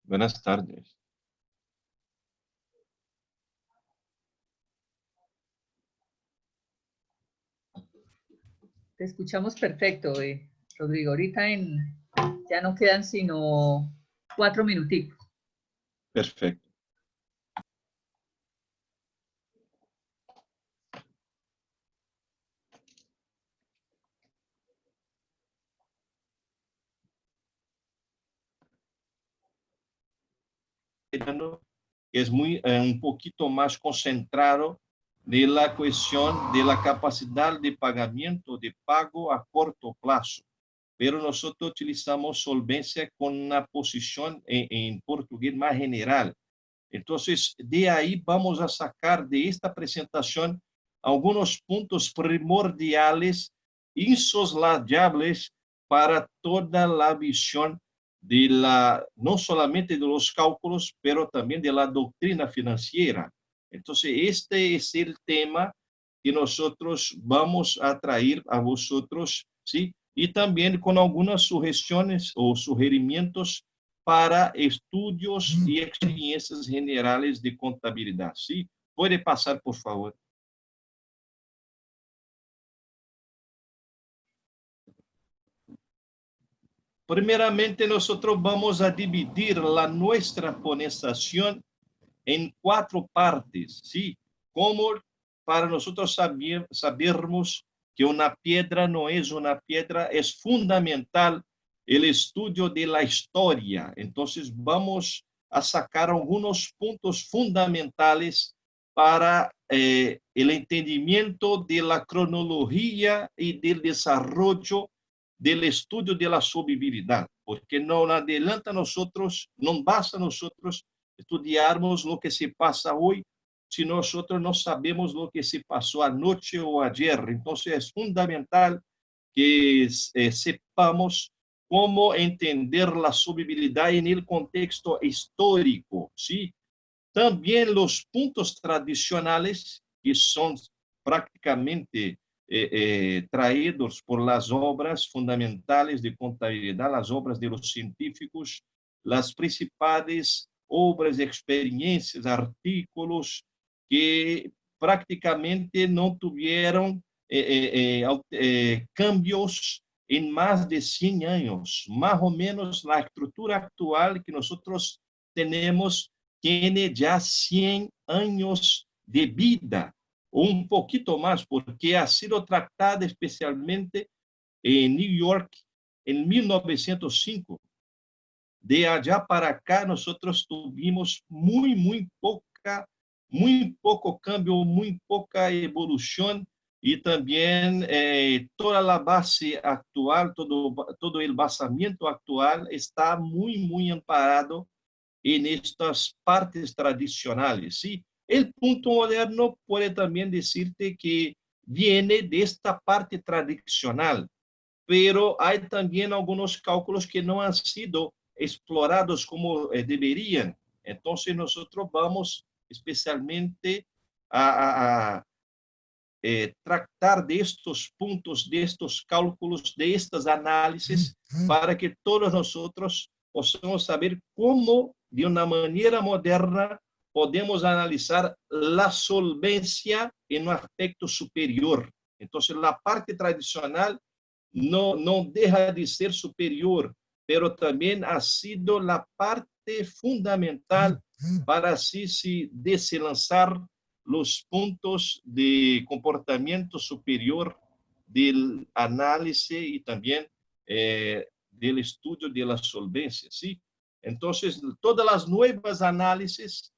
Buenas tardes. Te escuchamos perfecto, Rodrigo. Ahorita ya no quedan sino 4 minutitos. Perfecto. Es un poquito más concentrado de la cuestión de la capacidad de pagamiento, de pago a corto plazo. Pero nosotros utilizamos solvencia con una posición en portugués más general. Entonces, de ahí vamos a sacar de esta presentación algunos puntos primordiales, insoslayables para toda la visión no solamente de los cálculos, pero también de la doctrina financiera. Entonces, este es el tema que nosotros vamos a traer a vosotros, ¿sí? Y también con algunas sugestiones o sugerimientos para estudios y experiencias generales de contabilidad. ¿Sí? Puede pasar, por favor. Primeramente, nosotros vamos a dividir nuestra conversación en 4 partes, ¿sí? Como para nosotros sabermos que una piedra no es una piedra, es fundamental el estudio de la historia. Entonces, vamos a sacar algunos puntos fundamentales para el entendimiento de la cronología y del desarrollo del estudio de la solvibilidad, porque no adelanta nosotros, no basta nosotros estudiarmos lo que se pasa hoy si nosotros no sabemos lo que se pasó anoche o ayer. Entonces es fundamental que sepamos cómo entender la solvibilidad en el contexto histórico, ¿sí? También los puntos tradicionales que son prácticamente traídos por las obras fundamentales de contabilidad, las obras de los científicos, las principales obras, experiencias, artículos que prácticamente no tuvieron cambios en más de 100 años. Más o menos la estructura actual que nosotros tenemos tiene ya 100 años de vida, o un poquito más, porque ha sido tratada especialmente en New York en 1905. De allá para acá, nosotros tuvimos muy poco cambio, muy poca evolución y también toda la base actual, todo el basamiento actual está muy amparado en estas partes tradicionales. ¿Sí? El punto moderno puede también decirte que viene de esta parte tradicional, pero hay también algunos cálculos que no han sido explorados como deberían. Entonces nosotros vamos especialmente a tratar de estos puntos, de estos cálculos, de estas análisis, para que todos nosotros possamos saber cómo, de una manera moderna, podemos analizar la solvencia en un aspecto superior. Entonces, la parte tradicional no deja de ser superior, pero también ha sido la parte fundamental para así se deslanzar los puntos de comportamiento superior del análisis y también del estudio de la solvencia, ¿sí? Entonces, todas las nuevas análisis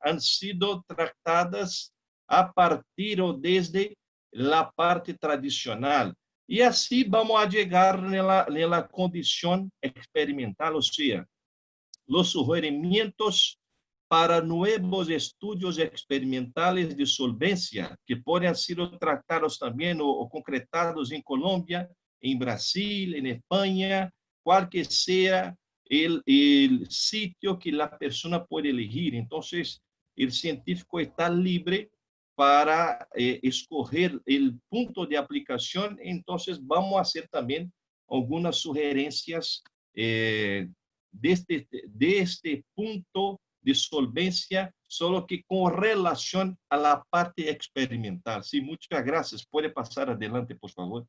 han sido tratadas a partir o desde la parte tradicional. E assim vamos a chegar na condição experimental, ou seja, os sugerimentos para novos estudos experimentales de solvência que podem ser tratados também ou concretados em Colômbia, em Brasil, em Espanha, qual que seja o sítio que a pessoa pode elegir. Então, o científico está livre para escoger o ponto de aplicação. Então, vamos fazer também algumas sugerências de este punto de solvencia, solo que con relación a la parte experimental. Sí, muchas gracias. Puede pasar adelante, por favor.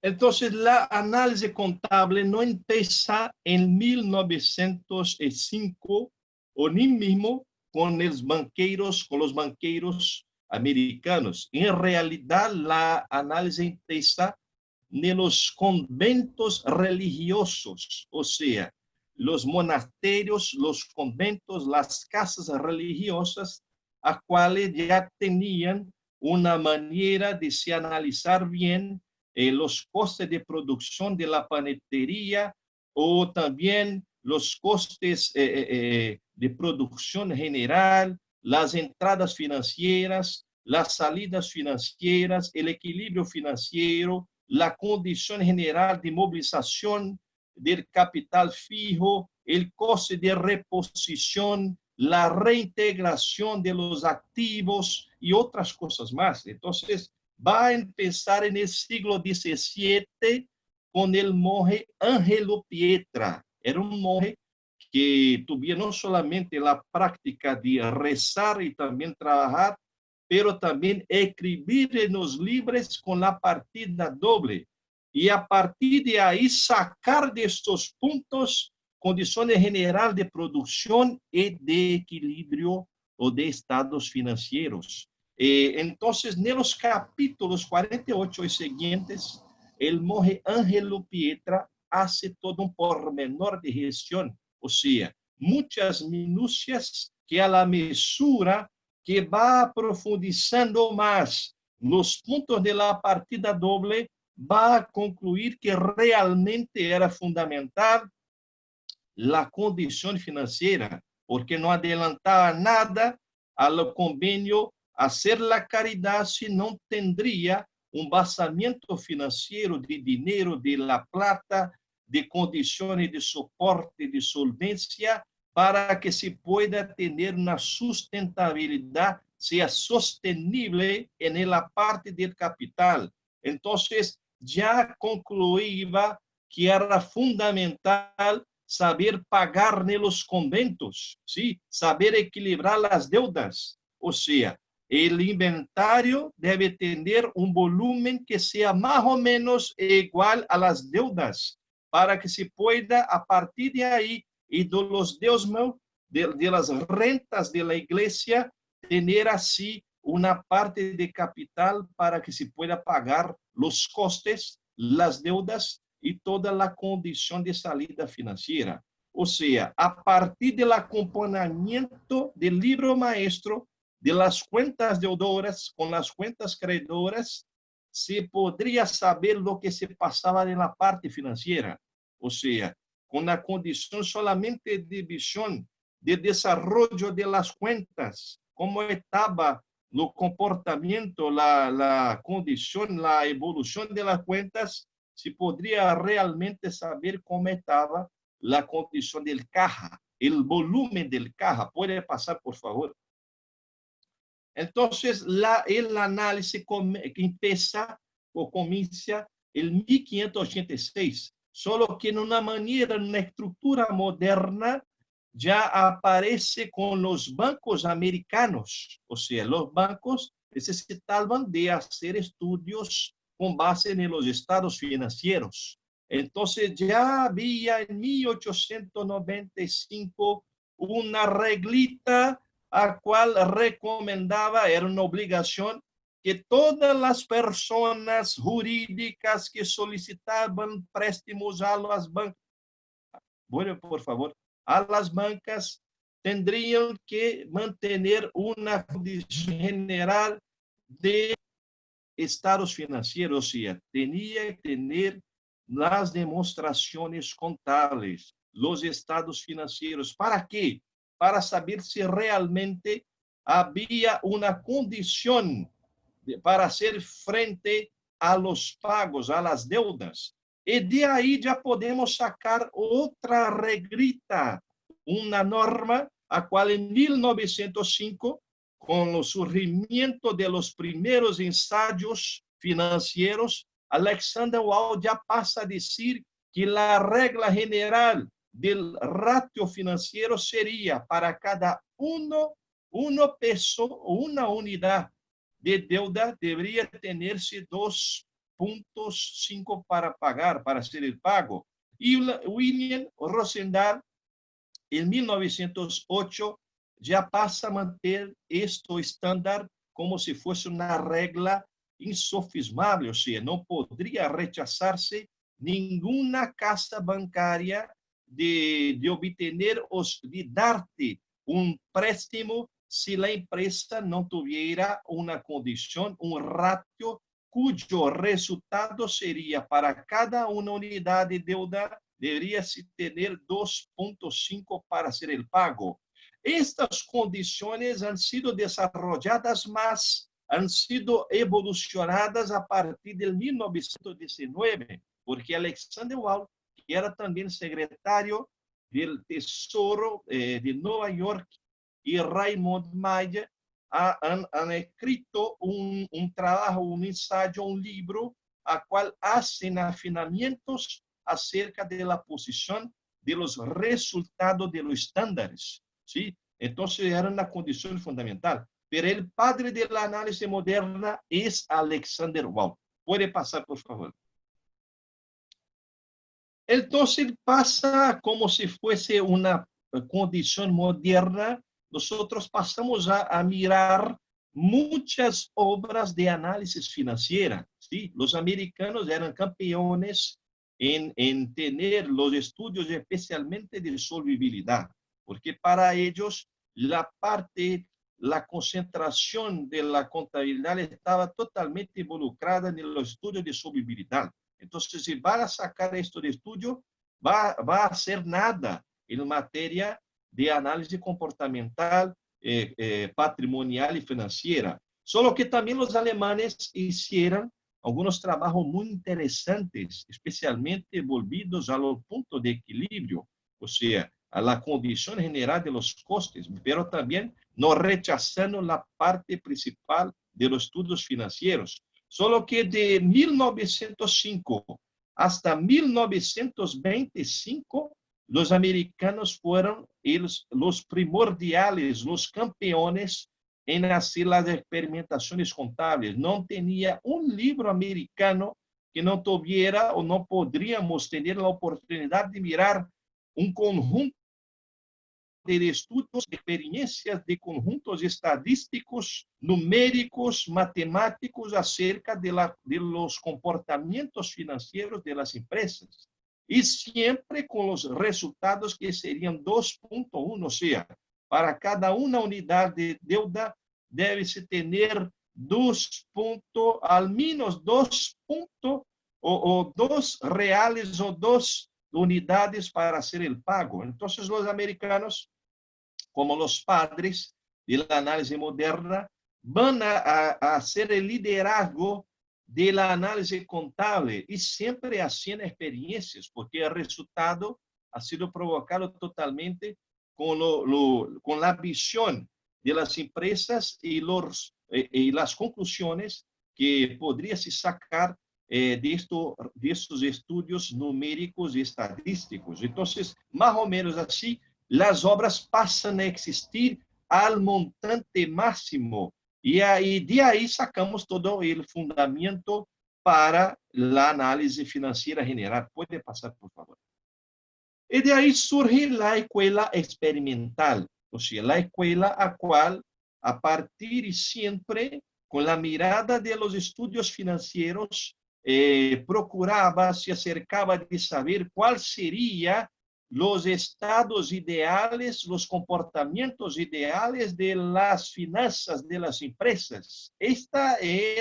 Entonces, la análisis contable no empieza en 1905 o ni mismo con los banqueros americanos. En realidad, la análisis empieza en los conventos religiosos, o sea, los monasterios, los conventos, las casas religiosas, a cuales ya tenían una manera de se analizar bien los costes de producción de la panetería o también los costes de producción general, las entradas financieras, las salidas financieras, el equilibrio financiero, la condición general de movilización del capital fijo, el coste de reposición, la reintegración de los activos y otras cosas más. Entonces, va a empezar en el siglo XVII con el monje Angelo Pietra. Era un monje que tuviera no solamente la práctica de rezar y también trabajar, pero también escribir en los libros con la partida doble. Y a partir de ahí sacar de estos puntos condiciones generales de producción y de equilibrio o de estados financieros. Entonces, en los capítulos 48 y siguientes, el monje Angelo Pietra hace todo un pormenor de gestión, o sea, muchas minucias que a la mesura que va profundizando más los puntos de la partida doble, va a concluir que realmente era fundamental la condición financiera, porque no adelantaba nada al convenio hacer la caridad si no tendría un basamento financiero de dinero, de la plata, de condiciones de soporte, de solvencia, para que se pueda tener una sustentabilidad, sea sostenible en la parte del capital. Entonces, ya concluía que era fundamental saber pagar los conventos, ¿sí? Saber equilibrar las deudas. O sea, el inventario debe tener un volumen que sea más o menos igual a las deudas, para que se pueda, a partir de ahí, y de los diezmos, de las rentas de la iglesia, tener así una parte de capital para que se pueda pagar los costes, las deudas y toda la condición de salida financiera. O sea, a partir del acompañamiento del libro maestro, de las cuentas deudoras con las cuentas credidoras, se podría saber lo que se pasaba en la parte financiera. O sea, con la condición solamente de visión, de desarrollo de las cuentas, cómo estaba el comportamiento, la condición, la evolución de las cuentas, se podría realmente saber cómo estaba la condición del caja, el volumen del caja. ¿Puede pasar, por favor? Entonces, el análisis empieza o comienza en 1586, solo que en una manera, en una estructura moderna, ya aparece con los bancos americanos. O sea, los bancos necesitaban de hacer estudios con base en los estados financieros. Entonces, ya había en 1895 una reglita a cual recomendaba, era una obligación, que todas las personas jurídicas que solicitaban préstamos a las bancas, bueno, por favor, a las bancas, tendrían que mantener una condición general de estados financieros, o sea, tenía que tener las demostraciones contables, los estados financieros. ¿Para qué? Para saber si realmente había una condición para hacer frente a los pagos, a las deudas. Y de ahí ya podemos sacar otra reglita, una norma a cual en 1905, con el surgimiento de los primeros ensayos financieros, Alexander Wall ya pasa a decir que la regla general del ratio financiero sería para cada una unidad de deuda debería tenerse 2.5 para pagar, para hacer el pago. Y William Rosendahl, en 1908, ya pasa a manter esto estándar como si fuese una regla insofismable, o sea, no podría rechazarse ninguna casa bancaria de obtener o de darte un préstamo si la empresa no tuviera una condición, un ratio cuyo resultado sería para cada una unidad de deuda debería tener 2.5 para hacer el pago. Estas condiciones han sido desarrolladas más, han sido evolucionadas a partir del 1919, porque Alexander Wall, que era también secretario del Tesoro de Nueva York, y Raymond Mayer han escrito un trabajo, un ensayo, un libro, a cual hacen afinamientos acerca de la posición de los resultados de los estándares, ¿sí? Entonces era una condición fundamental. Pero el padre de la análisis moderna es Alexander Wall. Puede pasar, por favor. Entonces pasa como si fuese una condición moderna. Nosotros pasamos a mirar muchas obras de análisis financiera, ¿sí? Los americanos eran campeones en tener los estudios especialmente de solvibilidad, porque para ellos la concentración de la contabilidad estaba totalmente involucrada en los estudios de solvibilidad. Entonces, si va a sacar esto de estudio, va a hacer nada en materia de análisis comportamental, patrimonial y financiera. Solo que también los alemanes hicieron algunos trabajos muy interesantes, especialmente volvidos a los puntos de equilibrio, o sea, a la condición general de los costes, pero también no rechazando la parte principal de los estudios financieros. Solo que de 1905 hasta 1925, los americanos fueron los primordiales, los campeones en hacer las experimentaciones contables. No tenía un libro americano que no tuviera o no podríamos tener la oportunidad de mirar un conjunto de estudios, de experiencias, de conjuntos estadísticos, numéricos, matemáticos acerca de los comportamientos financieros de las empresas. Y siempre con los resultados que serían 2.1, o sea, para cada una unidad de deuda debe-se tener al menos 2 o 2 reales o 2 unidades para hacer el pago. Entonces los americanos, como los padres de la análisis moderna, van a hacer el liderazgo de la análisis contable y siempre haciendo experiencias, porque el resultado ha sido provocado totalmente con la visión de las empresas y las conclusiones que podría se sacar de estos estudios numéricos y estadísticos. Entonces, más o menos así, las obras pasan a existir al montante máximo y de ahí sacamos todo el fundamento para la análisis financiera general. Puede pasar, por favor. Y de ahí surge la escuela experimental, o sea, la escuela a cual, a partir y siempre con la mirada de los estudios financieros, procuraba, se acercaba de saber cuál sería los estados ideales, los comportamientos ideales de las finanzas de las empresas. Este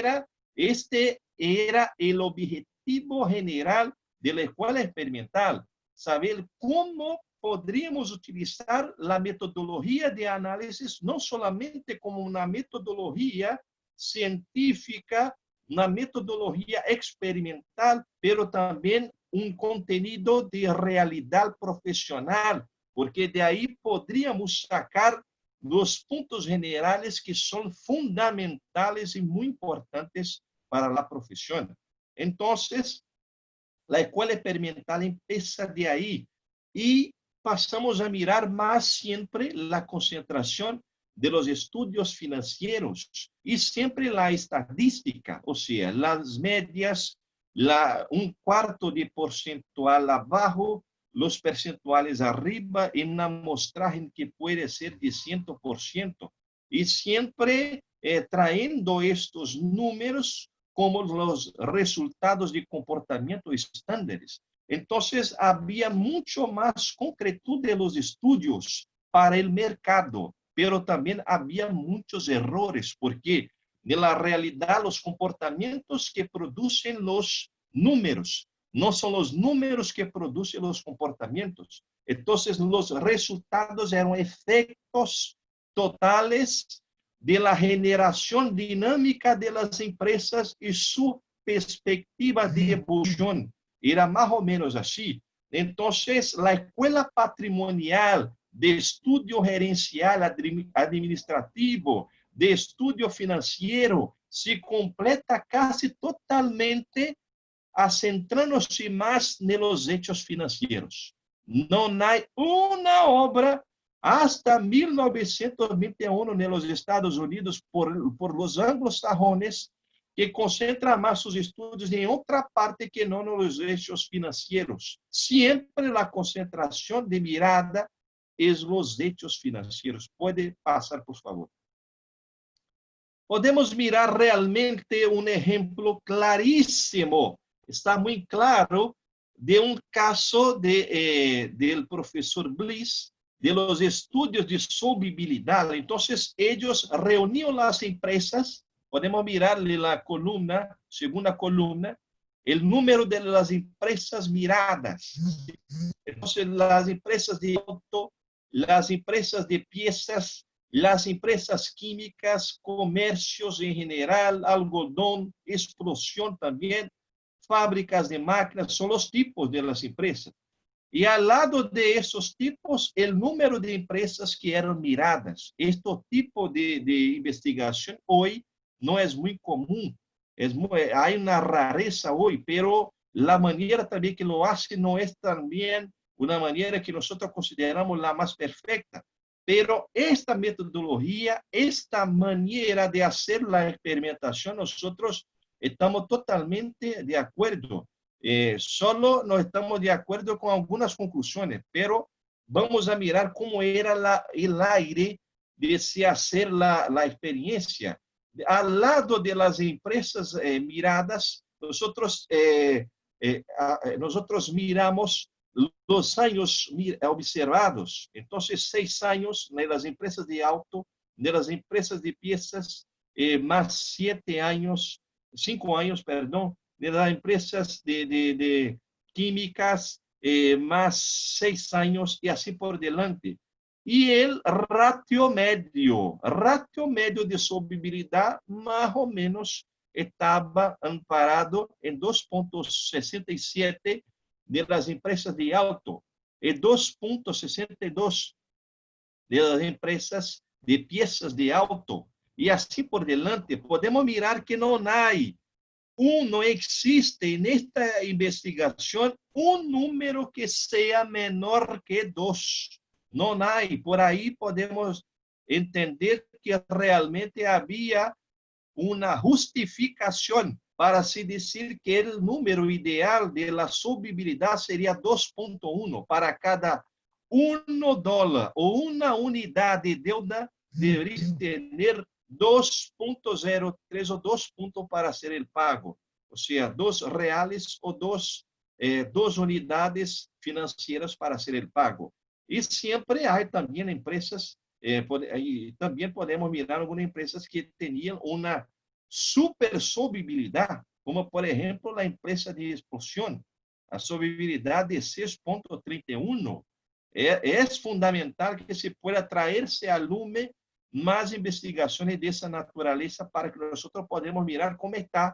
era el objetivo general de la escuela experimental, saber cómo podríamos utilizar la metodología de análisis no solamente como una metodología científica, una metodología experimental, pero también un contenido de realidad profesional, porque de ahí podríamos sacar los puntos generales que son fundamentales y muy importantes para la profesión. Entonces, la escuela experimental empieza de ahí y pasamos a mirar más siempre la concentración de los estudios financieros y siempre la estadística, o sea, las medias, un cuarto de porcentual abajo, los percentuales arriba, en una amostraje que puede ser de 100%. Y siempre trayendo estos números como los resultados de comportamiento estándares. Entonces, había mucho más concretud de los estudios para el mercado, pero también había muchos errores, porque en la realidad los comportamientos que producen los números no son los números que producen los comportamientos. Entonces, los resultados eran efectos totales de la generación dinámica de las empresas y su perspectiva de evolución. Era más o menos así. Entonces, la escuela patrimonial de estudio gerencial administrativo, de estudio financiero, se completa casi totalmente centrándose más en los hechos financieros. No hay una obra hasta 1921 en los Estados Unidos por los anglosajones que concentra más sus estudios en otra parte que no en los hechos financieros. Siempre la concentración de mirada es los hechos financieros. Puede pasar, por favor. Podemos mirar realmente un ejemplo clarísimo, está muy claro, de un caso del profesor Bliss, de los estudios de solvibilidad. Entonces, ellos reunieron las empresas, podemos mirarle la columna, segunda columna, el número de las empresas miradas. Entonces, las empresas de auto, las empresas de piezas, las empresas químicas, comercios en general, algodón, explosión también, fábricas de máquinas, son los tipos de las empresas. Y al lado de esos tipos, el número de empresas que eran miradas. Este tipo de investigación hoy no es muy común. Hay una rareza hoy, pero la manera también que lo hace no es también una manera que nosotros consideramos la más perfecta. Pero esta metodología, esta manera de hacer la experimentación, nosotros estamos totalmente de acuerdo. Solo no estamos de acuerdo con algunas conclusiones, pero vamos a mirar cómo era el aire de se hacer la experiencia. Al lado de las empresas miradas, nosotros miramos los años observados. Entonces, 6 años en las empresas de auto, de las empresas de piezas, más 7 años, 5 años, perdón, de las empresas de químicas, más 6 años y así por delante. Y el ratio medio de solvibilidad más o menos estaba amparado en 2.67 de las empresas de auto y 2.62 de las empresas de piezas de auto. Y así por delante, podemos mirar que no existe en esta investigación un número que sea menor que 2. No hay. Por ahí podemos entender que realmente había una justificación para así decir que el número ideal de la solvibilidad sería 2.1. Para cada $1 o una unidad de deuda, debería tener 2.03 o 2 puntos para hacer el pago. O sea, 2 reales o 2 unidades financieras para hacer el pago. Y siempre hay también empresas, también podemos mirar algunas empresas que tenían una super solvibilidad, como por ejemplo la empresa de explosión, a solvibilidad de 6.31. Es fundamental que se pueda traerse a lume más investigaciones de esa naturaleza para que nosotros podamos mirar cómo están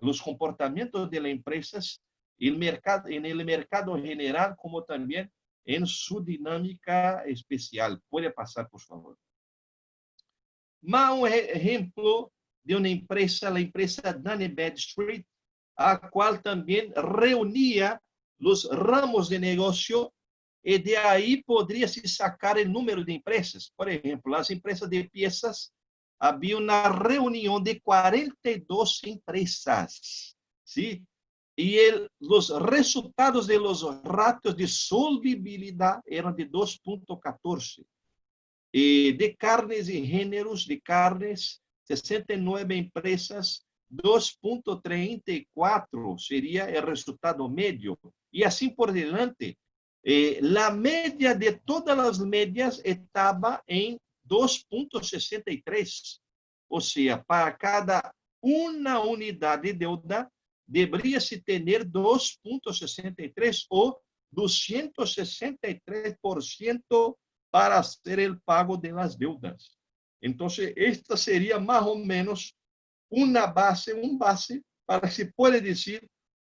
los comportamientos de las empresas en el mercado general, como también en su dinámica especial. Puede pasar, por favor. Más un ejemplo de una empresa, la empresa Dun & Bradstreet, a cual también reunía los ramos de negocio y de ahí podría se sacar el número de empresas. Por ejemplo, las empresas de piezas, había una reunión de 42 empresas, ¿sí? Y los resultados de los ratios de solvibilidad eran de 2.14. De carnes y géneros de carnes, 69 empresas, 2.34 sería el resultado medio. Y así por delante. La media de todas las medias estaba en 2.63. O sea, para cada una unidad de deuda, debería se tener 2.63 o 263% para hacer el pago de las deudas. Entonces, esta sería más o menos una base, un base para que se pueda decir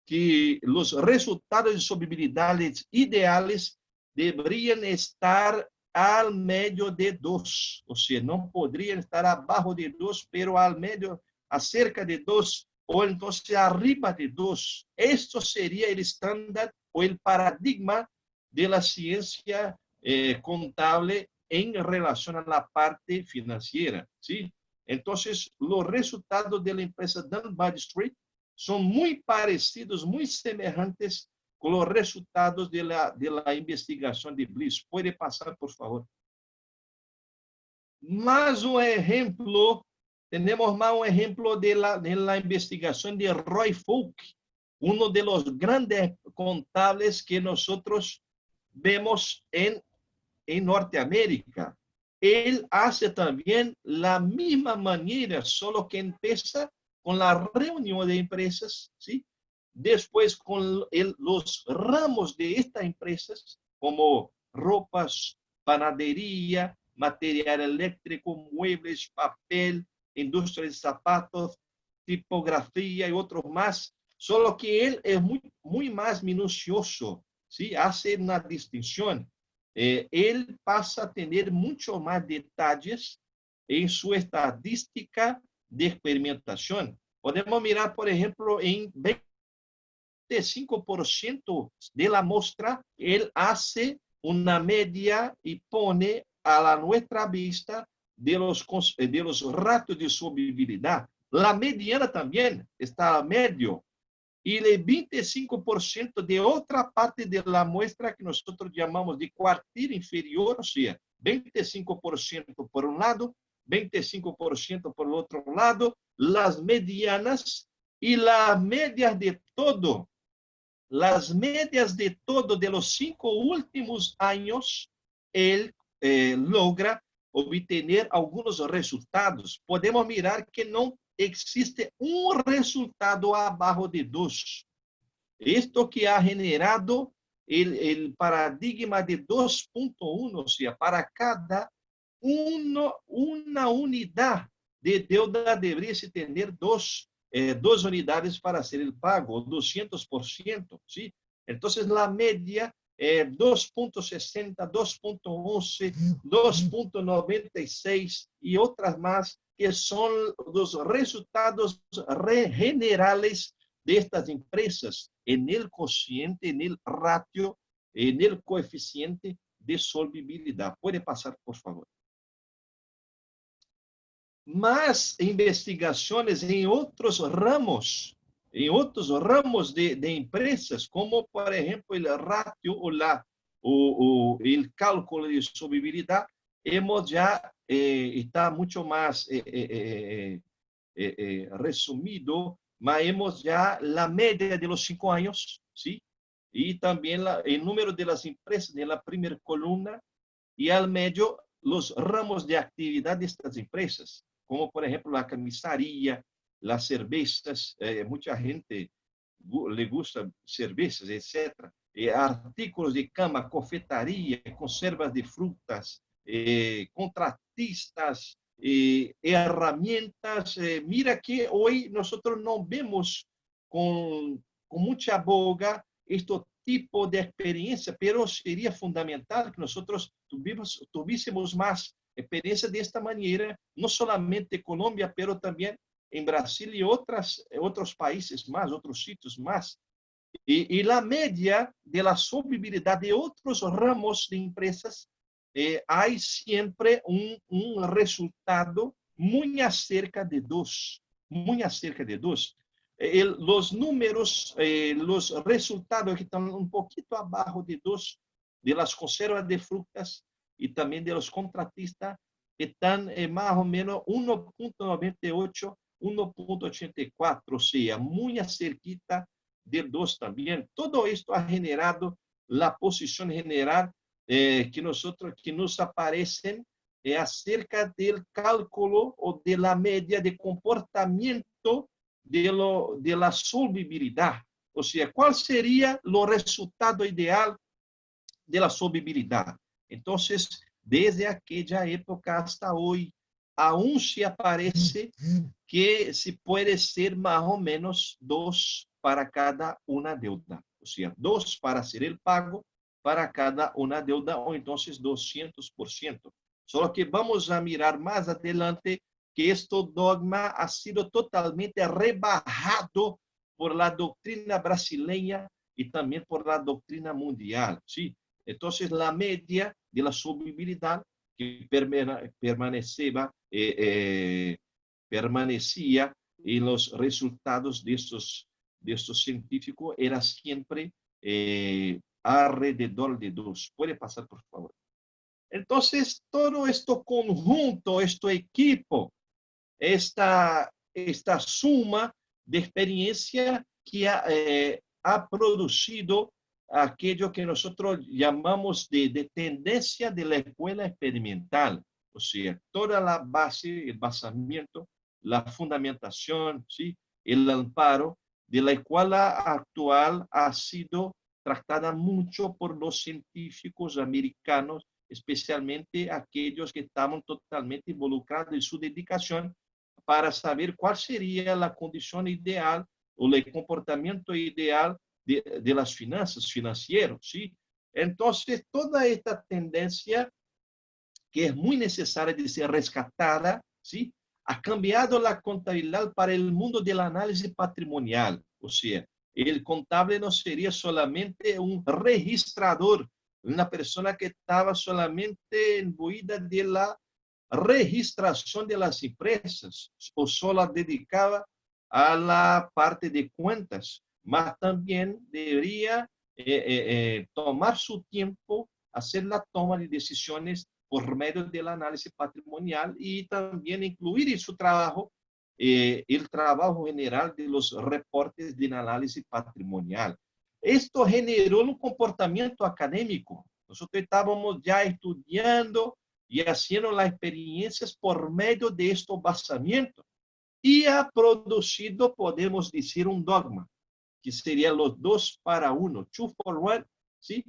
que los resultados de solvibilidad ideales deberían estar al medio de 2. O sea, no podrían estar abajo de 2, pero al medio, acerca de 2, o entonces arriba de 2. Esto sería el estándar o el paradigma de la ciencia contable en relación a la parte financiera, ¿sí? Entonces, los resultados de la empresa Dun & Bradstreet son muy parecidos, muy semejantes con los resultados de la investigación de Bliss. Puede pasar, por favor. Más un ejemplo, tenemos más un ejemplo de la investigación de Roy Folk, uno de los grandes contables que nosotros vemos en Norteamérica. Él hace también la misma manera, solo que empieza con la reunión de empresas, ¿sí? Después con los ramos de estas empresas, como ropas, panadería, material eléctrico, muebles, papel, industria de zapatos, tipografía y otros más, solo que él es muy más minucioso, ¿sí? Hace una distinción. Él pasa a tener mucho más detalles en su estadística de experimentación. Podemos mirar, por ejemplo, en 25% de la muestra, él hace una media y pone a nuestra vista de los ratios de solvibilidad. La mediana también está a medio. Y el 25% de otra parte de la muestra que nosotros llamamos de cuartil inferior, o sea, 25% por un lado, 25% por el otro lado, las medianas y las medias de todo. Las medias de todo de los 5 últimos años, él logra obtener algunos resultados. Podemos mirar que no existe un resultado abajo de 2. Esto que ha generado el paradigma de 2.1, o sea, para cada una unidad de deuda debería se tener dos unidades para hacer el pago, 200%, ¿sí? Entonces, la media 2.60, 2.11, 2.96 y otras más que son los resultados generales de estas empresas en el cociente, en el ratio, en el coeficiente de solvibilidad. Puede pasar, por favor. Más investigaciones en otros ramos de empresas, como por ejemplo el ratio o el cálculo de solvibilidad, hemos ya está mucho más resumido, mas hemos ya la media de los 5 años, ¿sí? Y también el número de las empresas en la primera columna y al medio los ramos de actividad de estas empresas, como por ejemplo la camisaría, las cervezas, mucha gente le gusta cervezas, etc. Artículos de cama, confeitaría, conservas de frutas, contratistas, herramientas. Mira que hoy nosotros no vemos con mucha boga este tipo de experiencia, pero sería fundamental que nosotros tuviésemos más experiencia de esta manera, no solamente Colombia, pero también en Brasil y otros países más, otros sitios más. Y la media de la solvibilidad de otros ramos de empresas, hay siempre un resultado muy acerca de 2, muy acerca de 2. Los números, los resultados que están un poquito abajo de 2 de las conservas de frutas y también de los contratistas están más o menos 1.98, 1.84, o sea, muy acerquita del 2 también. Todo esto ha generado la posición general que nos aparecen acerca del cálculo o de la media de comportamiento de la solvibilidad. O sea, ¿cuál sería el resultado ideal de la solvibilidad? Entonces, desde aquella época hasta hoy, aún se aparece que se puede ser más o menos 2 para cada una deuda. O sea, 2 para hacer el pago para cada una deuda, o entonces 200%. Solo que vamos a mirar más adelante que este dogma ha sido totalmente rebajado por la doctrina brasileña y también por la doctrina mundial, ¿sí? Entonces, la media de la solvibilidad que permanecía en los resultados de estos científicos era siempre alrededor de 2. Puede pasar, por favor. Entonces, todo esto conjunto, este equipo, esta suma de experiencia que ha producido aquello que nosotros llamamos de tendencia de la escuela experimental, o sea, toda la base, el basamiento, la fundamentación, ¿sí? El amparo de la escuela actual ha sido tratada mucho por los científicos americanos, especialmente aquellos que estaban totalmente involucrados en su dedicación para saber cuál sería la condición ideal o el comportamiento ideal de las finanzas, financieros, ¿sí? Entonces, toda esta tendencia que es muy necesaria de ser rescatada, ¿sí? Ha cambiado la contabilidad para el mundo del análisis patrimonial. O sea, el contable no sería solamente un registrador, una persona que estaba solamente imbuida de la registración de las empresas o solo dedicaba a la parte de cuentas, mas también debería tomar su tiempo, hacer la toma de decisiones por medio del análisis patrimonial y también incluir en su trabajo el trabajo general de los reportes de análisis patrimonial. Esto generó un comportamiento académico. Nosotros estábamos ya estudiando y haciendo las experiencias por medio de estos basamientos. Y ha producido, podemos decir, un dogma, que sería los 2 para 1, 2 for 1, ¿sí?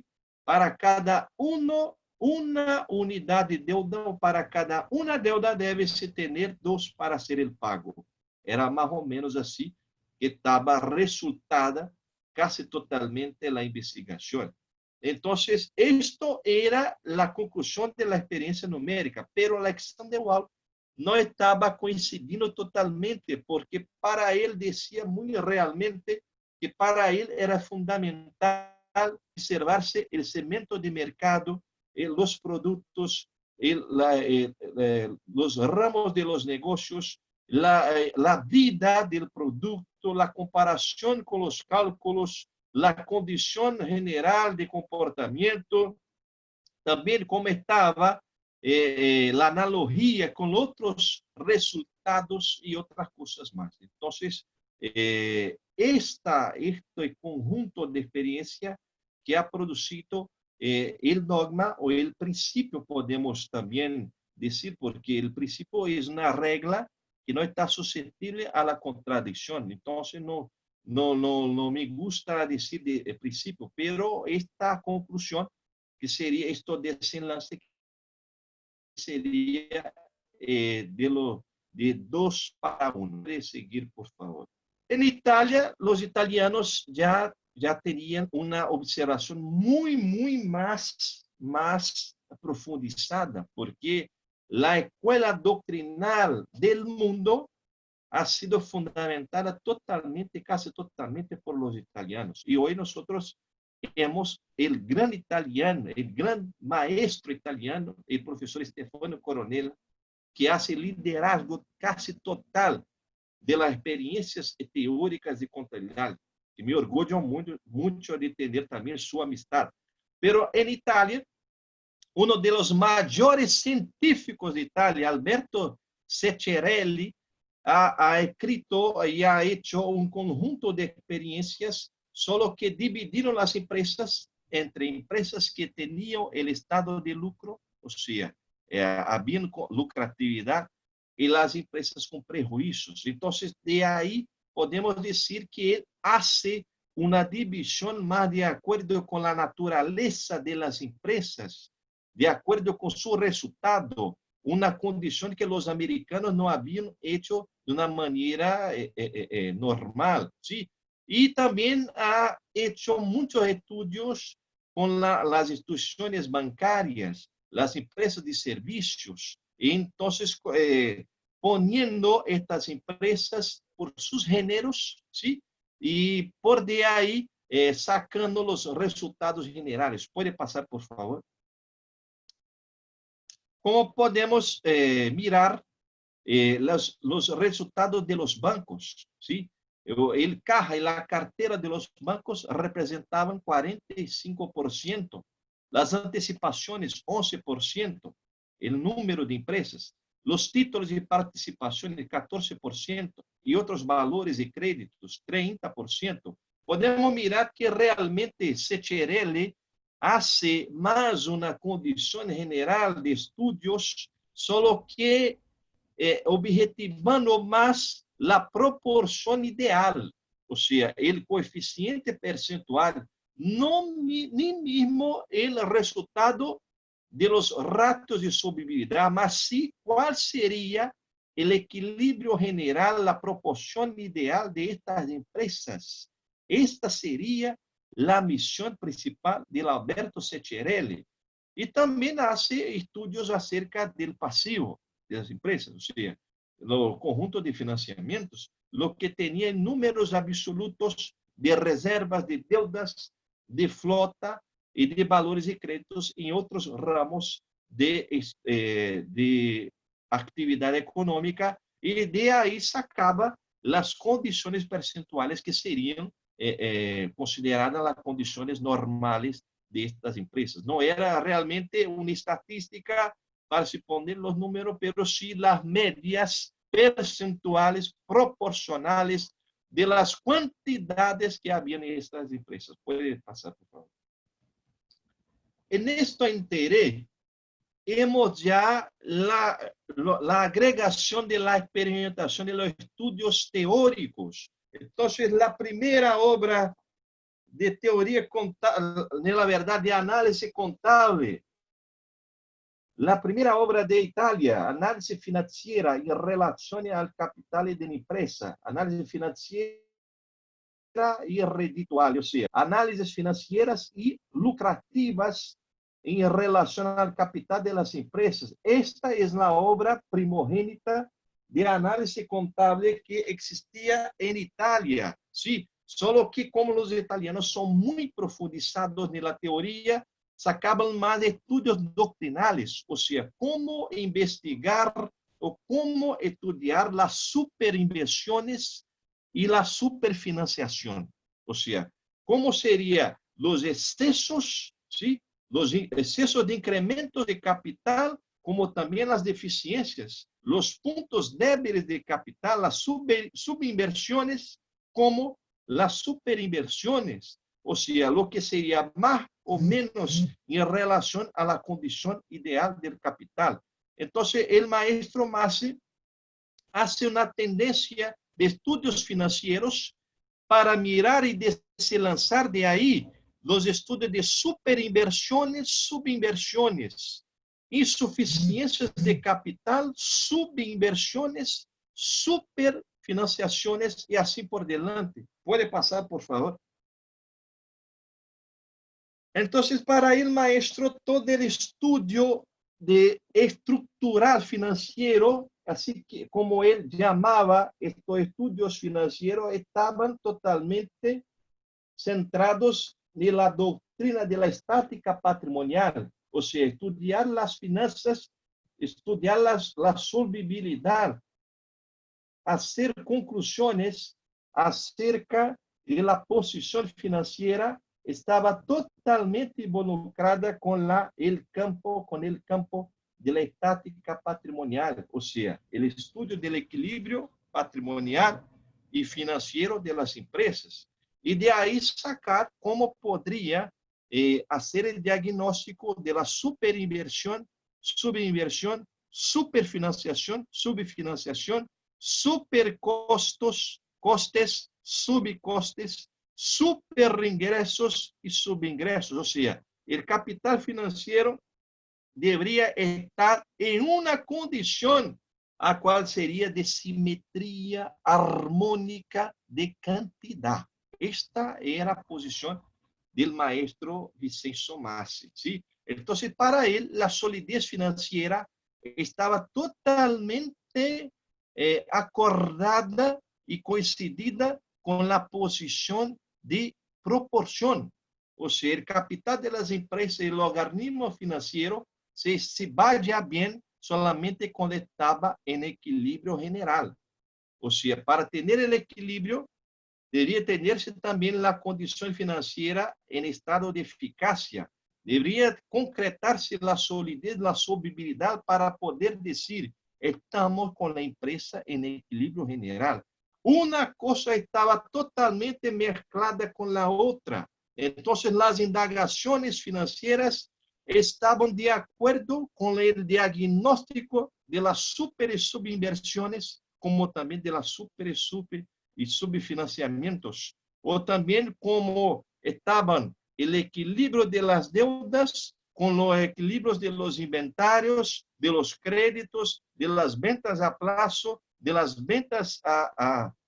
Para cada uno, una unidad de deuda, o para cada una deuda debe-se tener 2 para hacer el pago. Era más o menos así que estaba resultada casi totalmente la investigación. Entonces, esto era la conclusión de la experiencia numérica, pero Alexander Wall no estaba coincidiendo totalmente, porque para él decía muy realmente que para él era fundamental observarse el segmento de mercado, los productos, los ramos de los negocios, la vida del producto, la comparación con los cálculos, la condición general de comportamiento, también cómo estaba la analogía con otros resultados y otras cosas más. Entonces, este conjunto de experiencia que ha producido el dogma o el principio, podemos también decir, porque el principio es una regla que no está susceptible a la contradicción. Entonces, no me gusta decir de principio, pero esta conclusión, que sería esto desenlace, sería de 2 para 1. De seguir, por favor. En Italia, los italianos ya tenían una observación muy más profundizada, porque la escuela doctrinal del mundo ha sido fundamentada totalmente, casi totalmente por los italianos. Y hoy nosotros tenemos el gran italiano, el gran maestro italiano, el profesor Stefano Coronel, que hace liderazgo casi total de las experiencias teóricas de contabilidad. Y me orgullo mucho de tener también su amistad. Pero en Italia, uno de los mayores científicos de Italia, Alberto Ceccarelli, ha escrito y ha hecho un conjunto de experiencias, solo que dividieron las empresas entre empresas que tenían el estado de lucro, o sea, había lucratividad, y las empresas con prejuicios. Entonces, de ahí podemos decir que él hace una división más de acuerdo con la naturaleza de las empresas, de acuerdo con su resultado, una condición que los americanos no habían hecho de una manera normal, ¿sí? Y también ha hecho muchos estudios con las instituciones bancarias, las empresas de servicios, y entonces poniendo estas empresas por sus géneros, ¿sí? Y por de ahí sacando los resultados generales. ¿Puede pasar, por favor? ¿Cómo podemos mirar los resultados de los bancos? ¿Sí? El caja y la cartera de los bancos representaban 45%, las anticipaciones 11%, el número de empresas, los títulos de participación 14% y otros valores y créditos 30%. Podemos mirar que realmente Ceccarelli hace más una condición general de estudios, solo que objetivando más la proporción ideal, o sea, el coeficiente percentual, no ni mismo el resultado de los ratios de solvibilidad, mas sí cuál sería el equilibrio general, la proporción ideal de estas empresas. Esta sería la misión principal de Alberto Ceccarelli. Y también hace estudios acerca del pasivo de las empresas, o sea, los conjuntos de financiamientos, lo que tenía números absolutos de reservas, de deudas, de flota y de valores y créditos en otros ramos de actividad económica, y de ahí sacaba las condiciones percentuales que serían consideradas las condiciones normales de estas empresas. No era realmente una estadística para se poner los números, pero sí las medias percentuales proporcionales de las cantidades que había en estas empresas. Puede pasar, por favor. En esto enteré, hemos ya la agregación de la experimentación de los estudios teóricos. Entonces, la primera obra de teoría contable, de la verdad, de análisis contable, la primera obra de Italia, análisis financiera en relación al capital de la empresa, análisis financiera y redituable, o sea, análisis financieras y lucrativas en relación al capital de las empresas. Esta es la obra primogénita de análisis contable que existía en Italia, sí, solo que como los italianos son muy profundizados en la teoría, sacaban más estudios doctrinales, o sea, cómo investigar o cómo estudiar las superinversiones y la superfinanciación. O sea, cómo serían los excesos, ¿sí? Los excesos de incremento de capital, como también las deficiencias, los puntos débiles de capital, las subinversiones, como las superinversiones, o sea, lo que sería más o menos en relación a la condición ideal del capital. Entonces, el maestro Masi hace una tendencia de estudios financieros para mirar y lanzar de ahí los estudios de superinversiones, subinversiones, insuficiencias de capital, subinversiones, superfinanciaciones y así por delante. ¿Puede pasar, por favor? Entonces, para el maestro, todo el estudio de estructural financiero así que como él llamaba, estos estudios financieros estaban totalmente centrados en la doctrina de la estática patrimonial, o sea, estudiar las finanzas, estudiar la solvibilidad, hacer conclusiones acerca de la posición financiera, estaba totalmente involucrada con el campo de la estática patrimonial, o sea, el estudio del equilibrio patrimonial y financiero de las empresas. Y de ahí sacar cómo podría hacer el diagnóstico de la superinversión, subinversión, superfinanciación, subfinanciación, supercostos, costes, subcostes, superingresos y subingresos. O sea, el capital financiero debería estar en una condición a cual sería de simetría armónica de cantidad. Esta era la posición del maestro Vicenzo Massi, ¿sí? Entonces, para él, la solidez financiera estaba totalmente acordada y coincidida con la posición de proporción. O sea, el capital de las empresas y el organismo financiero se vaya bien solamente cuando estaba en equilibrio general. O sea, para tener el equilibrio, debería tenerse también la condición financiera en estado de eficacia. Debería concretarse la solidez, la solvibilidad para poder decir, estamos con la empresa en equilibrio general. Una cosa estaba totalmente mezclada con la otra. Entonces, las indagaciones financieras estaban de acuerdo con el diagnóstico de las super y subinversiones, como también de las super y subfinanciamientos, o también como estaban el equilibrio de las deudas con los equilibrios de los inventarios, de los créditos, de las ventas a plazo, de las ventas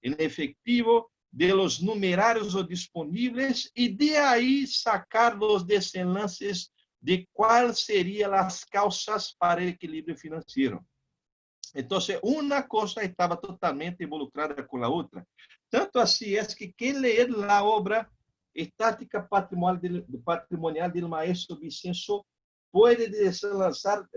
en efectivo, de los numerarios o disponibles, y de ahí sacar los desenlaces de cuáles serían las causas para el equilibrio financiero. Entonces, una cosa estaba totalmente involucrada con la otra. Tanto así es que quien lee la obra Estática Patrimonial del maestro Vicenzo puede desenlazar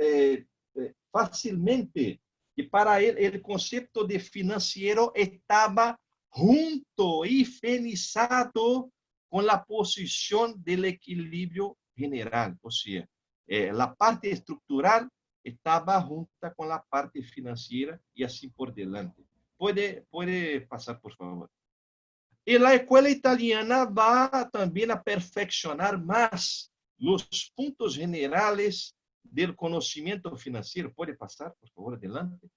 fácilmente que para él el concepto de financiero estaba junto y fenizado con la posición del equilibrio general. O sea, la parte estructural estaba junta con la parte financiera y así por delante. Puede pasar, por favor. Y la escuela italiana va también a perfeccionar más los puntos generales del conocimiento financiero. Puede pasar, por favor, adelante.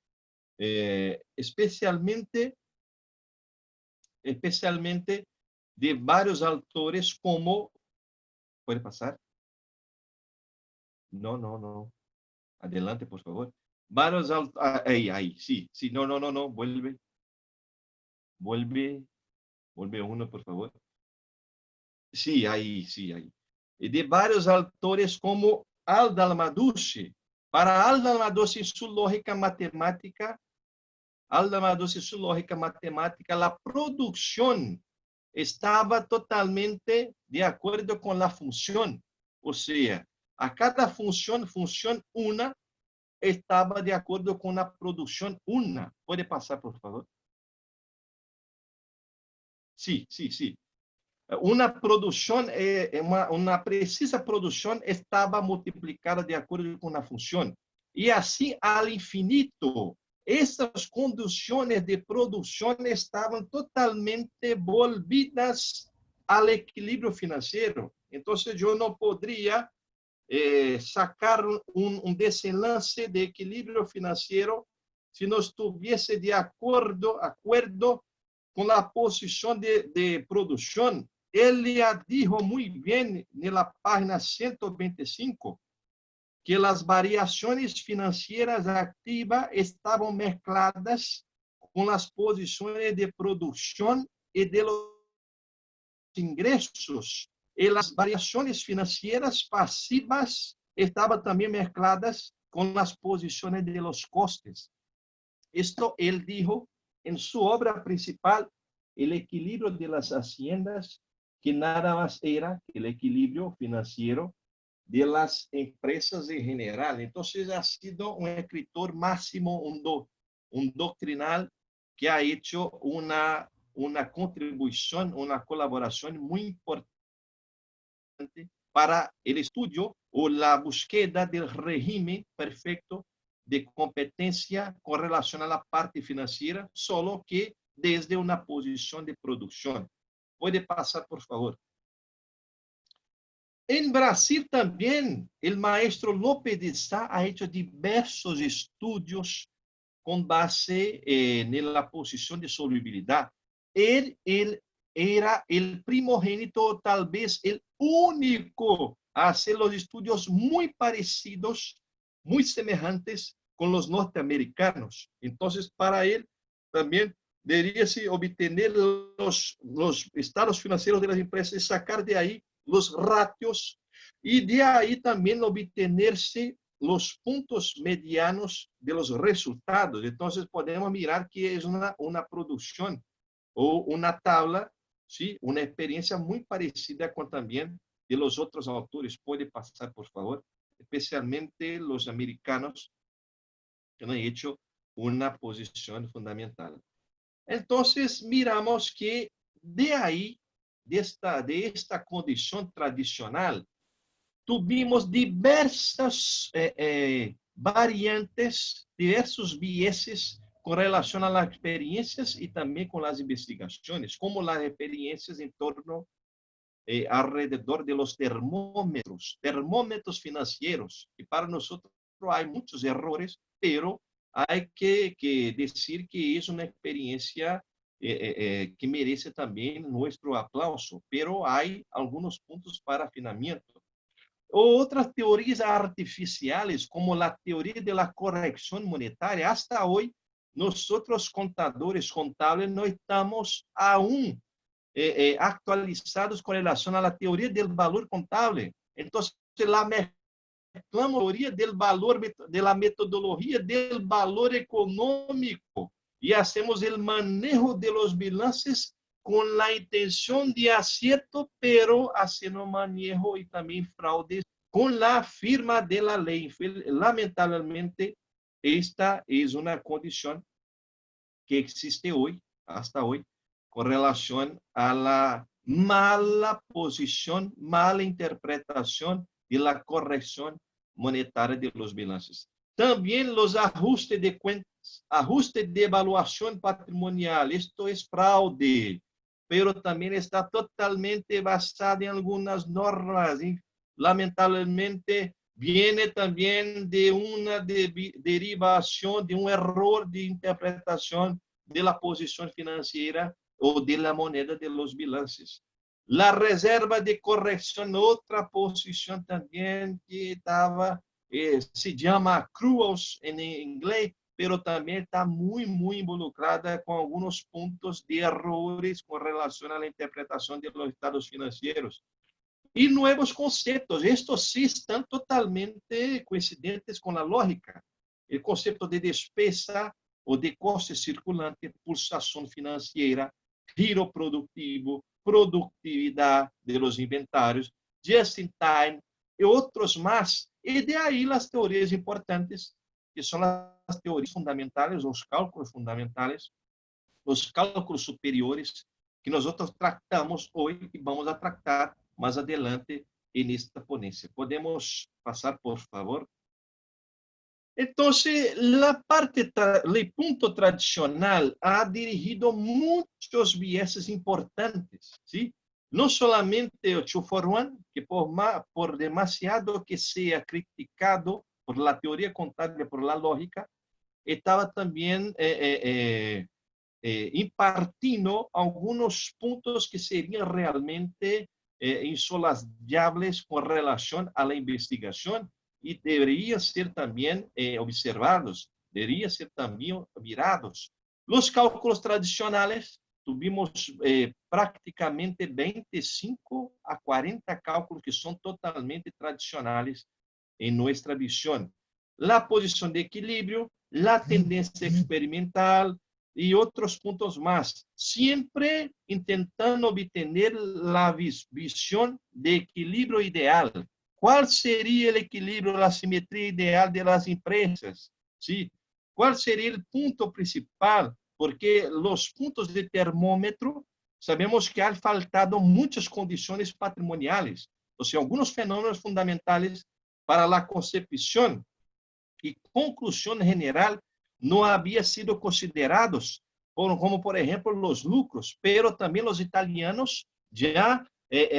Especialmente de varios autores como... ¿Puede pasar? No. Adelante, por favor. Varios ahí, sí, no, vuelve uno, por favor. Sí, ahí. Y de varios autores como Alda-Almaduce. Para Alda-Almaduce, en su lógica matemática, la producción estaba totalmente de acuerdo con la función. O sea, a cada función una, estaba de acuerdo con la producción una. ¿Puede pasar, por favor? Sí. Una producción, una precisa producción estaba multiplicada de acuerdo con la función. Y así al infinito. Estas condiciones de producción estaban totalmente volvidas al equilibrio financiero. Entonces, yo no podría sacar un desenlace de equilibrio financiero si no estuviese de acuerdo con la posición de producción. Él ya dijo muy bien en la página 125 que las variaciones financieras activas estaban mezcladas con las posiciones de producción y de los ingresos. Y las variaciones financieras pasivas estaban también mezcladas con las posiciones de los costes. Esto él dijo en su obra principal, El equilibrio de las haciendas, que nada más era el equilibrio financiero de las empresas en general. Entonces ha sido un escritor máximo, un doctrinal que ha hecho una contribución, una colaboración muy importante para el estudio o la búsqueda del régimen perfecto de competencia con relación a la parte financiera, solo que desde una posición de producción. Puede pasar, por favor. En Brasil también, el maestro López de Sá ha hecho diversos estudios con base en la posición de solubilidad. Él era el primogénito, tal vez el único a hacer los estudios muy parecidos, muy semejantes con los norteamericanos. Entonces, para él también debería obtener los estados financieros de las empresas y sacar de ahí los ratios y de ahí también obtenerse los puntos medianos de los resultados. Entonces podemos mirar que es una producción o una tabla, ¿sí? Una experiencia muy parecida con también de los otros autores. Puede pasar, por favor, especialmente los americanos que han hecho una posición fundamental. Entonces miramos que de ahí, de esta condición tradicional, tuvimos diversas variantes, diversos vieses con relación a las experiencias y también con las investigaciones, como las experiencias en torno, alrededor de los termómetros financieros, que para nosotros hay muchos errores, pero hay que decir que es una experiencia que merece también nuestro aplauso, pero hay algunos puntos para afinamiento. Otras teorías artificiales, como la teoría de la corrección monetaria, hasta hoy nosotros contadores contables no estamos aún actualizados con relación a la teoría del valor contable. Entonces, la mezclamos teoría del valor, de la metodología del valor económico y hacemos el manejo de los balances con la intención de acierto, pero haciendo manejo y también fraudes con la firma de la ley. Lamentablemente, esta es una condición que existe hoy, hasta hoy, con relación a la mala posición, mala interpretación de la corrección monetaria de los balances. También los ajustes de cuentas, ajustes de evaluación patrimonial, esto es fraude, pero también está totalmente basado en algunas normas. Y lamentablemente viene también de una derivación, de un error de interpretación de la posición financiera o de la moneda de los balances. La reserva de corrección, otra posición también que estaba, se llama accruals en inglés, pero también está muy involucrada con algunos puntos de errores con relación a la interpretación de los estados financieros. Y nuevos conceptos, estos sí están totalmente coincidentes con la lógica. El concepto de despesa o de coste circulante, pulsación financiera, giro productivo, productividad de los inventarios, just in time y otros más. Y de ahí las teorías importantes, que son las teorías fundamentales, los cálculos fundamentales, los cálculos superiores, que nosotros tratamos hoy y vamos a tratar más adelante en esta ponencia. ¿Podemos pasar, por favor? Entonces, el punto tradicional ha dirigido muchos vieses importantes, ¿sí? No solamente el 2-for-1, que por demasiado que sea criticado por la teoría contable, por la lógica, estaba también impartiendo algunos puntos que serían realmente insoslanyables con relación a la investigación y deberían ser también observados, deberían ser también mirados. Los cálculos tradicionales, tuvimos prácticamente 25 a 40 cálculos que son totalmente tradicionales en nuestra visión. La posición de equilibrio, la tendencia experimental y otros puntos más, siempre intentando obtener la visión de equilibrio ideal. ¿Cuál sería el equilibrio, la simetría ideal de las empresas? ¿Sí? ¿Cuál sería el punto principal? Porque los puntos de termómetro, sabemos que han faltado muchas condiciones patrimoniales, o sea, algunos fenómenos fundamentales para la concepción y conclusión general no habían sido considerados, como por ejemplo los lucros, pero también los italianos ya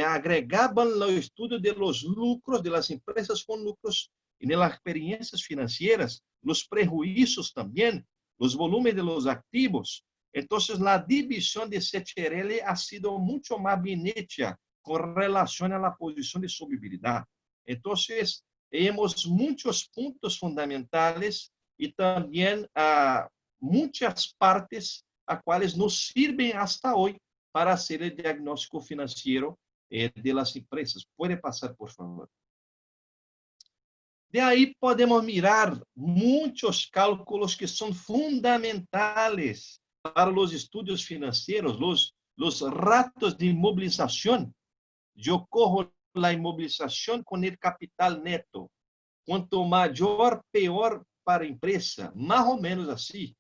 agregaban el estudio de los lucros, de las empresas con lucros en las experiencias financieras, los prejuicios también, los volúmenes de los activos. Entonces, la división de Seccherelli ha sido mucho más bien hecha con relación a la posición de solvibilidad. Entonces, vemos muchos puntos fundamentales y también muchas partes a cuales nos sirven hasta hoy para hacer el diagnóstico financiero de las empresas. Puede pasar, por favor. De ahí podemos mirar muchos cálculos que son fundamentales para los estudios financieros, los ratios de inmovilización. Yo cojo la inmovilización con el capital neto. Quanto maior, peor para a empresa. Mais ou menos assim.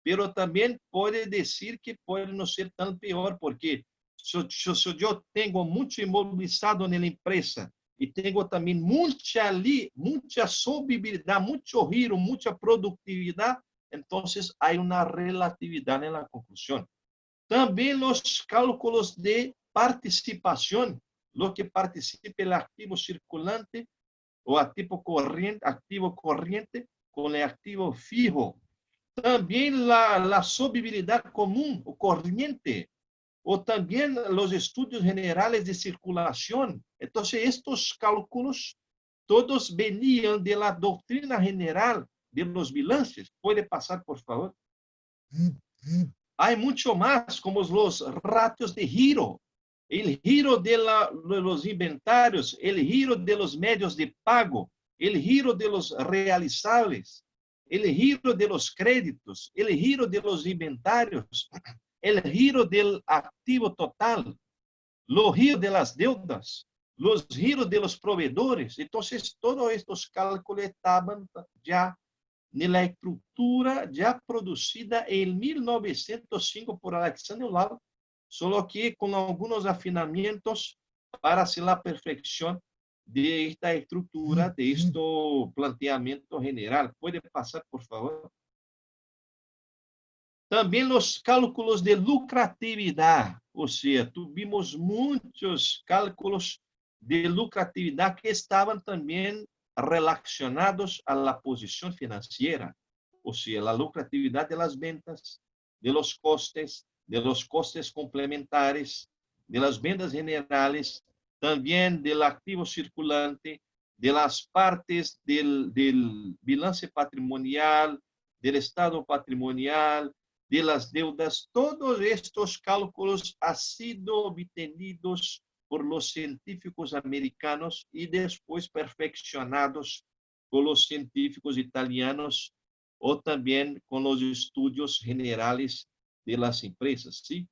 Pero também pode dizer que pode não ser tão pior, porque se eu tenho muito imobilizado na empresa e tenho também muita solvibilidade, muito giro, muita produtividade, então há uma relatividade na conclusão. Também os cálculos de participação, lo que participa el activo circulante o activo corriente con el activo fijo. También la solvibilidad común o corriente, o también los estudios generales de circulación. Entonces, estos cálculos todos venían de la doctrina general de los bilances. ¿Puede pasar, por favor? Hay mucho más, como los ratios de giro, el giro de los inventarios, el giro de los medios de pago, el giro de los realizables, el giro de los créditos, el giro de los inventarios, el giro del activo total, los giros de las deudas, los giros de los proveedores. Entonces, todos estos cálculos estaban ya en la estructura ya producida en 1905 por Alexander Lau, solo que con algunos afinamientos para hacer la perfección de esta estructura, de este planteamiento general. ¿Puede pasar, por favor? También los cálculos de lucratividad, o sea, tuvimos muchos cálculos de lucratividad que estaban también relacionados a la posición financiera, o sea, la lucratividad de las ventas, de los costes complementares, de las ventas generales, también del activo circulante, de las partes del balance patrimonial, del estado patrimonial, de las deudas. Todos estos cálculos han sido obtenidos por los científicos americanos y después perfeccionados por los científicos italianos o también con los estudios generales de las empresas, ¿sí?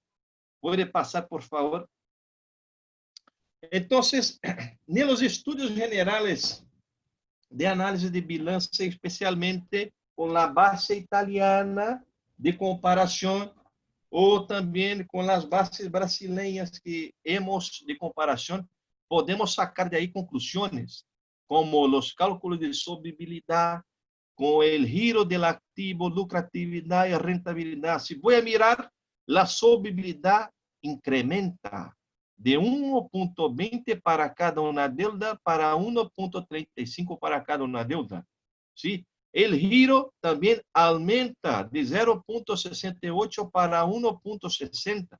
¿Puede pasar, por favor? Entonces, en los estudios generales de análisis de bilanza, especialmente con la base italiana de comparación ou também com as bases brasileiras que hemos de comparação, podemos sacar de aí conclusões, como os cálculos de solvibilidade, com o giro do ativo, lucratividade e rentabilidade. Se vou mirar, a solvibilidade incrementa de 1,20 para cada uma deuda para 1,35 para cada uma deuda. ¿Sí? El giro también aumenta de 0,68 para 1,60.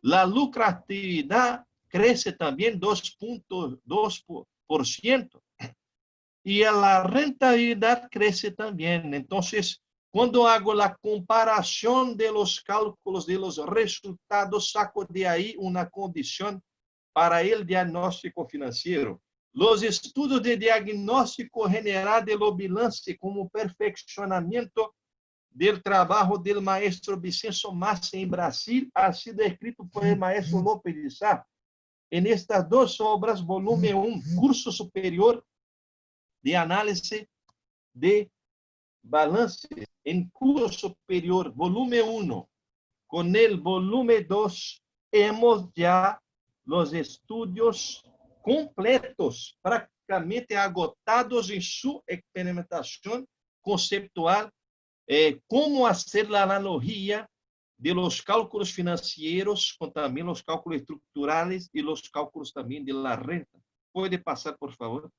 La lucratividad crece también 2,2%. Y la rentabilidad crece también. Entonces, cuando hago la comparación de los cálculos de los resultados, saco de ahí una condición para el diagnóstico financiero. Los estudios de diagnóstico general de lo balance como perfeccionamiento del trabajo del maestro Vicenzo Massi en Brasil ha sido escrito por el maestro López de Sá. En estas dos obras, volumen 1, Curso Superior de Análisis de Balances, en Curso Superior, volumen 1, con el volumen 2, hemos ya los estudios completos, prácticamente agotados en su experimentación conceptual, cómo hacer la analogía de los cálculos financieros con también los cálculos estructurales y los cálculos también de la renta. ¿Puede pasar, por favor?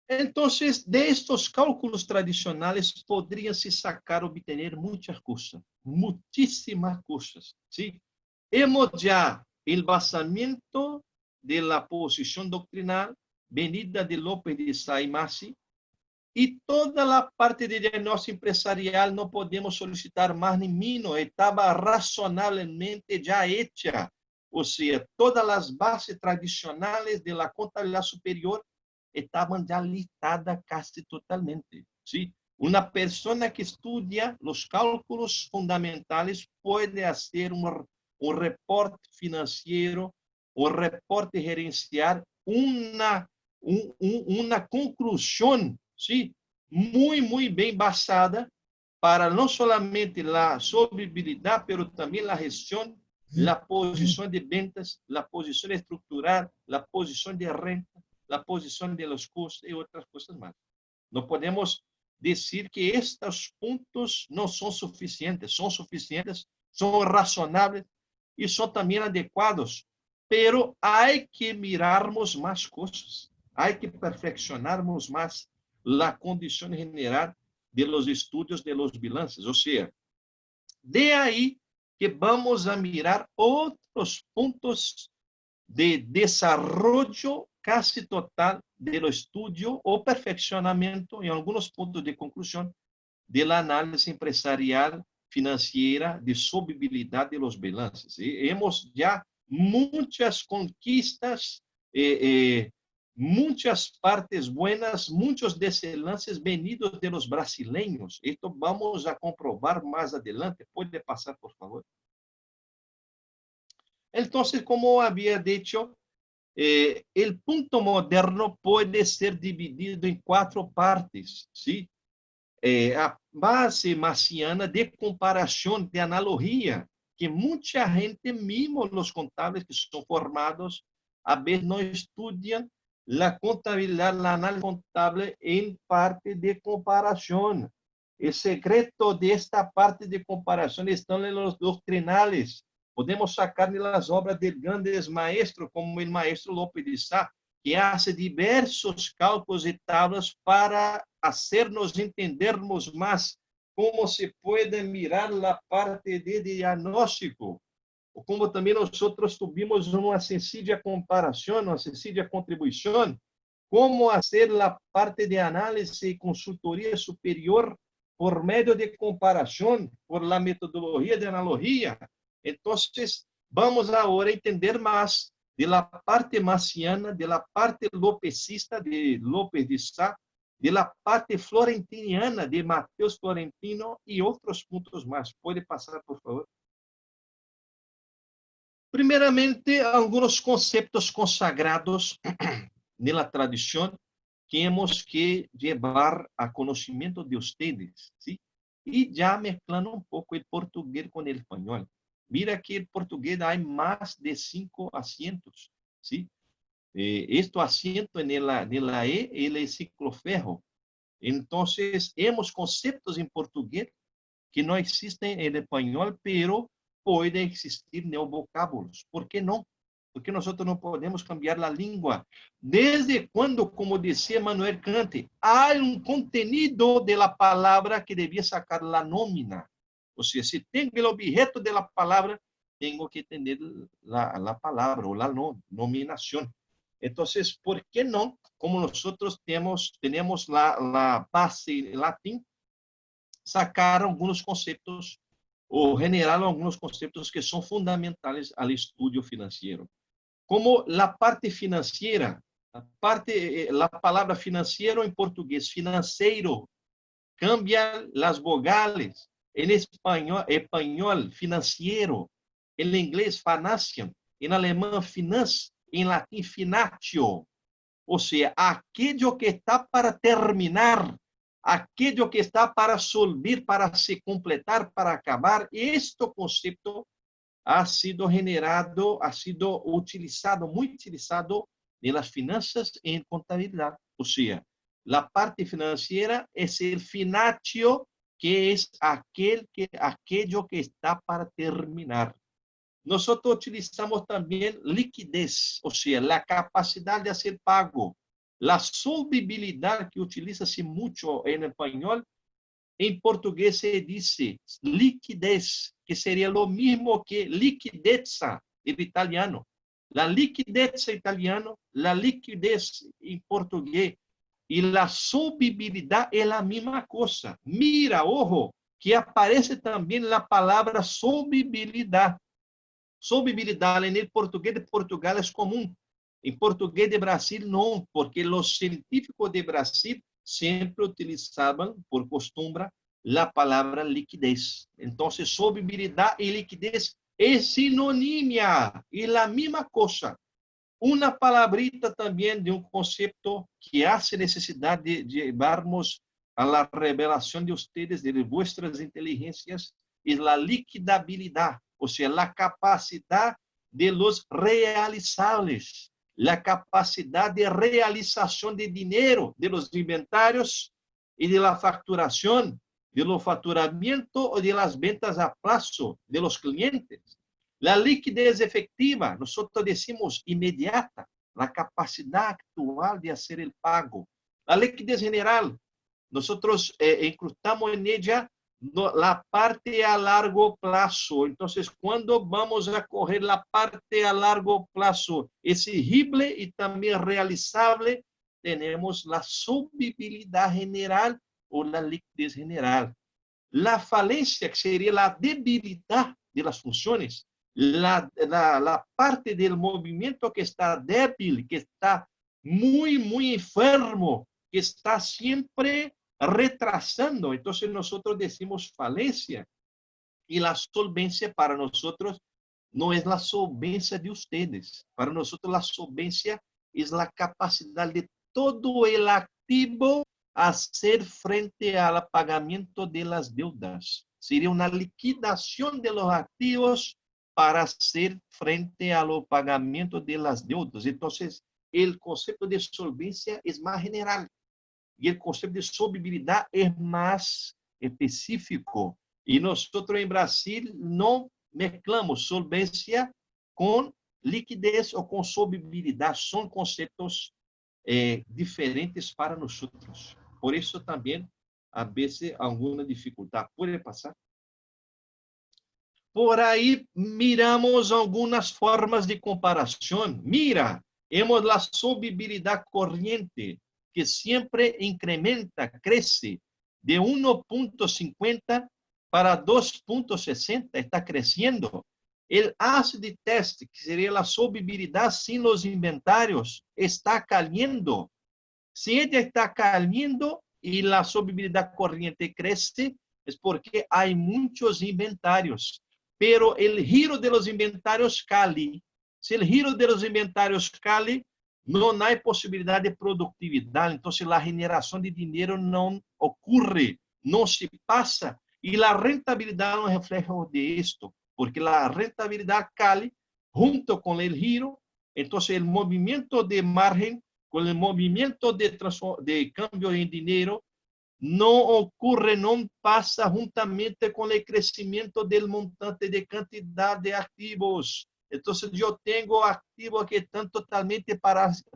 Entonces, de estos cálculos tradicionales podrían se sacar, obtener muchas cosas, muchísimas cosas, ¿sí? Hemos ya el basamiento de la posición doctrinal venida de López de Sá y Massi, y toda la parte de diagnóstico empresarial no podemos solicitar más ni menos, estaba razonablemente ya hecha. O sea, todas las bases tradicionales de la contabilidad superior estaban ya listadas casi totalmente, ¿sí? Una persona que estudia los cálculos fundamentales puede hacer un reporte financiero, un reporte gerencial, una conclusión, ¿sí? Muy bien basada para no solamente la solvabilidad, pero también la gestión, la posición de ventas, la posición estructural, la posición de renta, la posición de los costos y otras cosas más. No podemos decir que estos puntos no son suficientes, son razonables y son también adecuados, pero hay que mirarmos más cosas, hay que perfeccionarmos más la condición general de los estudios de los balances. O sea, de ahí que vamos a mirar otros puntos de desarrollo casi total del estudio o perfeccionamiento en algunos puntos de conclusión del análisis empresarial, financiera, de solvabilidad de los balances. Hemos ya muchas conquistas, muchas partes buenas, muchos desenlaces venidos de los brasileños. Esto vamos a comprobar más adelante. ¿Puede pasar, por favor? Entonces, como había dicho, el punto moderno puede ser dividido en 4 partes, ¿sí? A base marciana de comparación, de analogía, que mucha gente, mismo los contables que son formados, a veces no estudian la contabilidad, la análisis contable en parte de comparación. El secreto de esta parte de comparación está en los doctrinales. Podemos sacar de las obras de grandes maestros, como el maestro López de Sá, que hace diversos cálculos y tablas para hacernos entendermos más cómo se puede mirar la parte de diagnóstico, o como también nosotros tuvimos una sencilla comparación, una sencilla contribución, cómo hacer la parte de análisis y consultoría superior por medio de comparación, por la metodología de analogía. Entonces, vamos ahora a entender más de la parte marciana, de la parte lopecista de López de Sá, de la parte florentiniana de Mateus Florentino y otros puntos más. ¿Puede pasar, por favor? Primeramente, algunos conceptos consagrados de la tradición que hemos que llevar a conocimiento de ustedes, ¿sí? Y ya mezclando un poco el portugués con el español. Mira que el portugués hay más de 5 acentos, ¿sí? Este acento en la E, ele es cicloferro. Entonces, hemos conceptos en portugués que no existen en español, pero puede existir neovocábulos. ¿Por qué no? Porque nosotros no podemos cambiar la lengua. ¿Desde cuando, como decía Manuel Kant, hay un contenido de la palabra que debía sacar la nómina? O sea, si tengo el objeto de la palabra, tengo que tener la palabra o la nominación. Entonces, ¿por qué no? Como nosotros tenemos la base latín, sacar algunos conceptos o generar algunos conceptos que son fundamentales al estudio financiero. Como la parte financiera, la palabra financiero en portugués, financeiro, cambia las vocales. En español, financiero. En inglés, financium. En alemán, finance. En latín, finatio. O sea, aquello que está para terminar, aquello que está para solver, para se completar, para acabar. Este concepto ha sido generado, ha sido utilizado, muy utilizado en las finanzas y en contabilidad. O sea, la parte financiera es el finatio, que es aquello que está para terminar. Nosotros utilizamos también liquidez, o sea, la capacidad de hacer pago. La solvibilidad, que utiliza-se mucho en español, en portugués se dice liquidez, que sería lo mismo que liquidezza en italiano. La liquidez italiano, la liquidez en portugués y la solvibilidad es la misma cosa. Mira, ojo, que aparece también la palabra solvibilidad. Solvibilidad en el portugués de Portugal es común. En portugués de Brasil no, porque los científicos de Brasil siempre utilizaban por costumbre la palabra liquidez. Entonces, solvibilidad y liquidez es sinonimia y la misma cosa. Una palabrita también de un concepto que hace necesidad de llevarnos a la revelación de ustedes, de vuestras inteligencias, es la liquidabilidad, o sea, la capacidad de los realizables, la capacidad de realización de dinero, de los inventarios y de la facturación, de los facturamientos o de las ventas a plazo de los clientes. La liquidez efectiva, nosotros decimos inmediata, la capacidad actual de hacer el pago. La liquidez general, nosotros incrustamos en ella la parte a largo plazo. Entonces, cuando vamos a coger la parte a largo plazo exigible y también realizable, tenemos la solvibilidad general o la liquidez general. La falencia, que sería la debilidad de las funciones, la parte del movimiento que está débil, que está muy enfermo, que está siempre retrasando. Entonces nosotros decimos falencia. Y la solvencia para nosotros no es la solvencia de ustedes. Para nosotros la solvencia es la capacidad de todo el activo hacer frente al pagamiento de las deudas. Sería una liquidación de los activos para hacer frente a los pagamientos de las deudas. Entonces, el concepto de solvencia es más general y el concepto de solvibilidad es más específico. Y nosotros en Brasil no mezclamos solvencia con liquidez o con solvibilidad. Son conceptos diferentes para nosotros. Por eso también a veces alguna dificultad puede pasar. Por ahí miramos algunas formas de comparación. Mira, hemos la solvibilidad corriente, que siempre incrementa, crece de 1.50 para 2.60, está creciendo. El acid test, que sería la solvibilidad sin los inventarios, está cayendo. Si ella está cayendo y la solvibilidad corriente crece, es porque hay muchos inventarios. Pero el giro de los inventarios cae. Si el giro de los inventarios cae, no hay posibilidad de productividad. Entonces, la generación de dinero no ocurre, no se pasa. Y la rentabilidad no es un reflejo de esto, porque la rentabilidad cae junto con el giro. Entonces, el movimiento de margen con el movimiento de cambio en dinero, no ocurre, no pasa juntamente con el crecimiento del montante de cantidad de activos. Entonces, yo tengo activos que están totalmente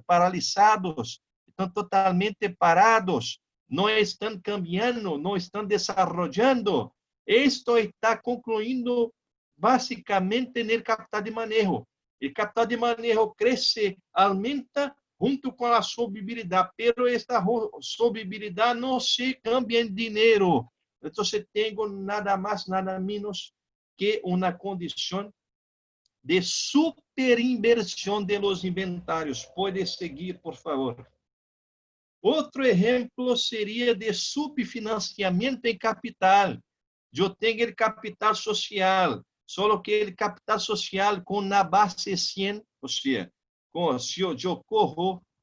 paralizados, están totalmente parados, no están cambiando, no están desarrollando. Esto está concluyendo básicamente en el capital de manejo. El capital de manejo crece, aumenta junto con la solvibilidad, pero esta solvibilidad no se cambia en dinero. Entonces tengo nada más, nada menos que una condición de superinversión de los inventarios. Puede seguir, por favor. Outro exemplo seria de subfinanciamento em capital. Eu tenho o capital social, só que o capital social com na base 100, ou seja, se eu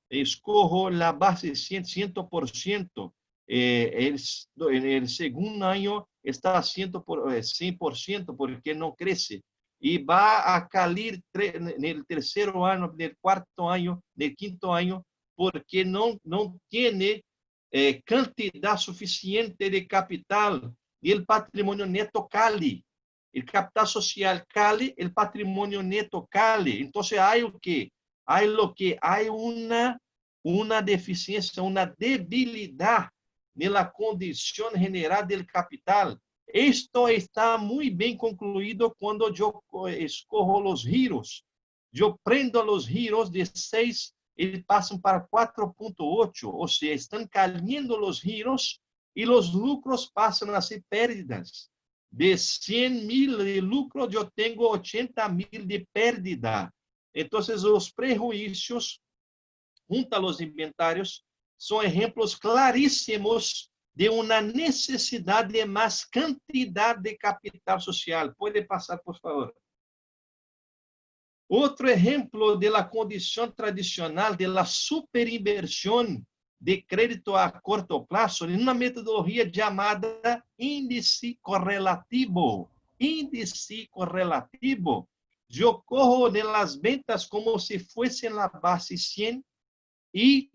escorro a base 100%, en el segundo año está a 100%, porque no crece. Y va a caer en el tercer año, en el cuarto año, en el quinto año, porque no tiene cantidad suficiente de capital y el patrimonio neto cale. El capital social cale, el patrimonio neto cale. Entonces hay o que hay una deficiencia, una debilidad de la condición general del capital. Esto está muy bien concluido cuando yo escojo los giros. Yo prendo los giros de 6, eles pasan para 4.8, o sea, están cayendo los giros y los lucros pasan a ser pérdidas. De 100.000 de lucro, yo tengo 80.000 de pérdida. Entonces, los prejuicios junto a los inventarios son ejemplos clarísimos de una necesidad de más cantidad de capital social. Puede pasar, por favor. Outro exemplo de la condição tradicional de la superinversión de crédito a corto plazo em uma metodologia chamada índice correlativo. Índice correlativo. Eu corro nas ventas como se fossem na base 100 e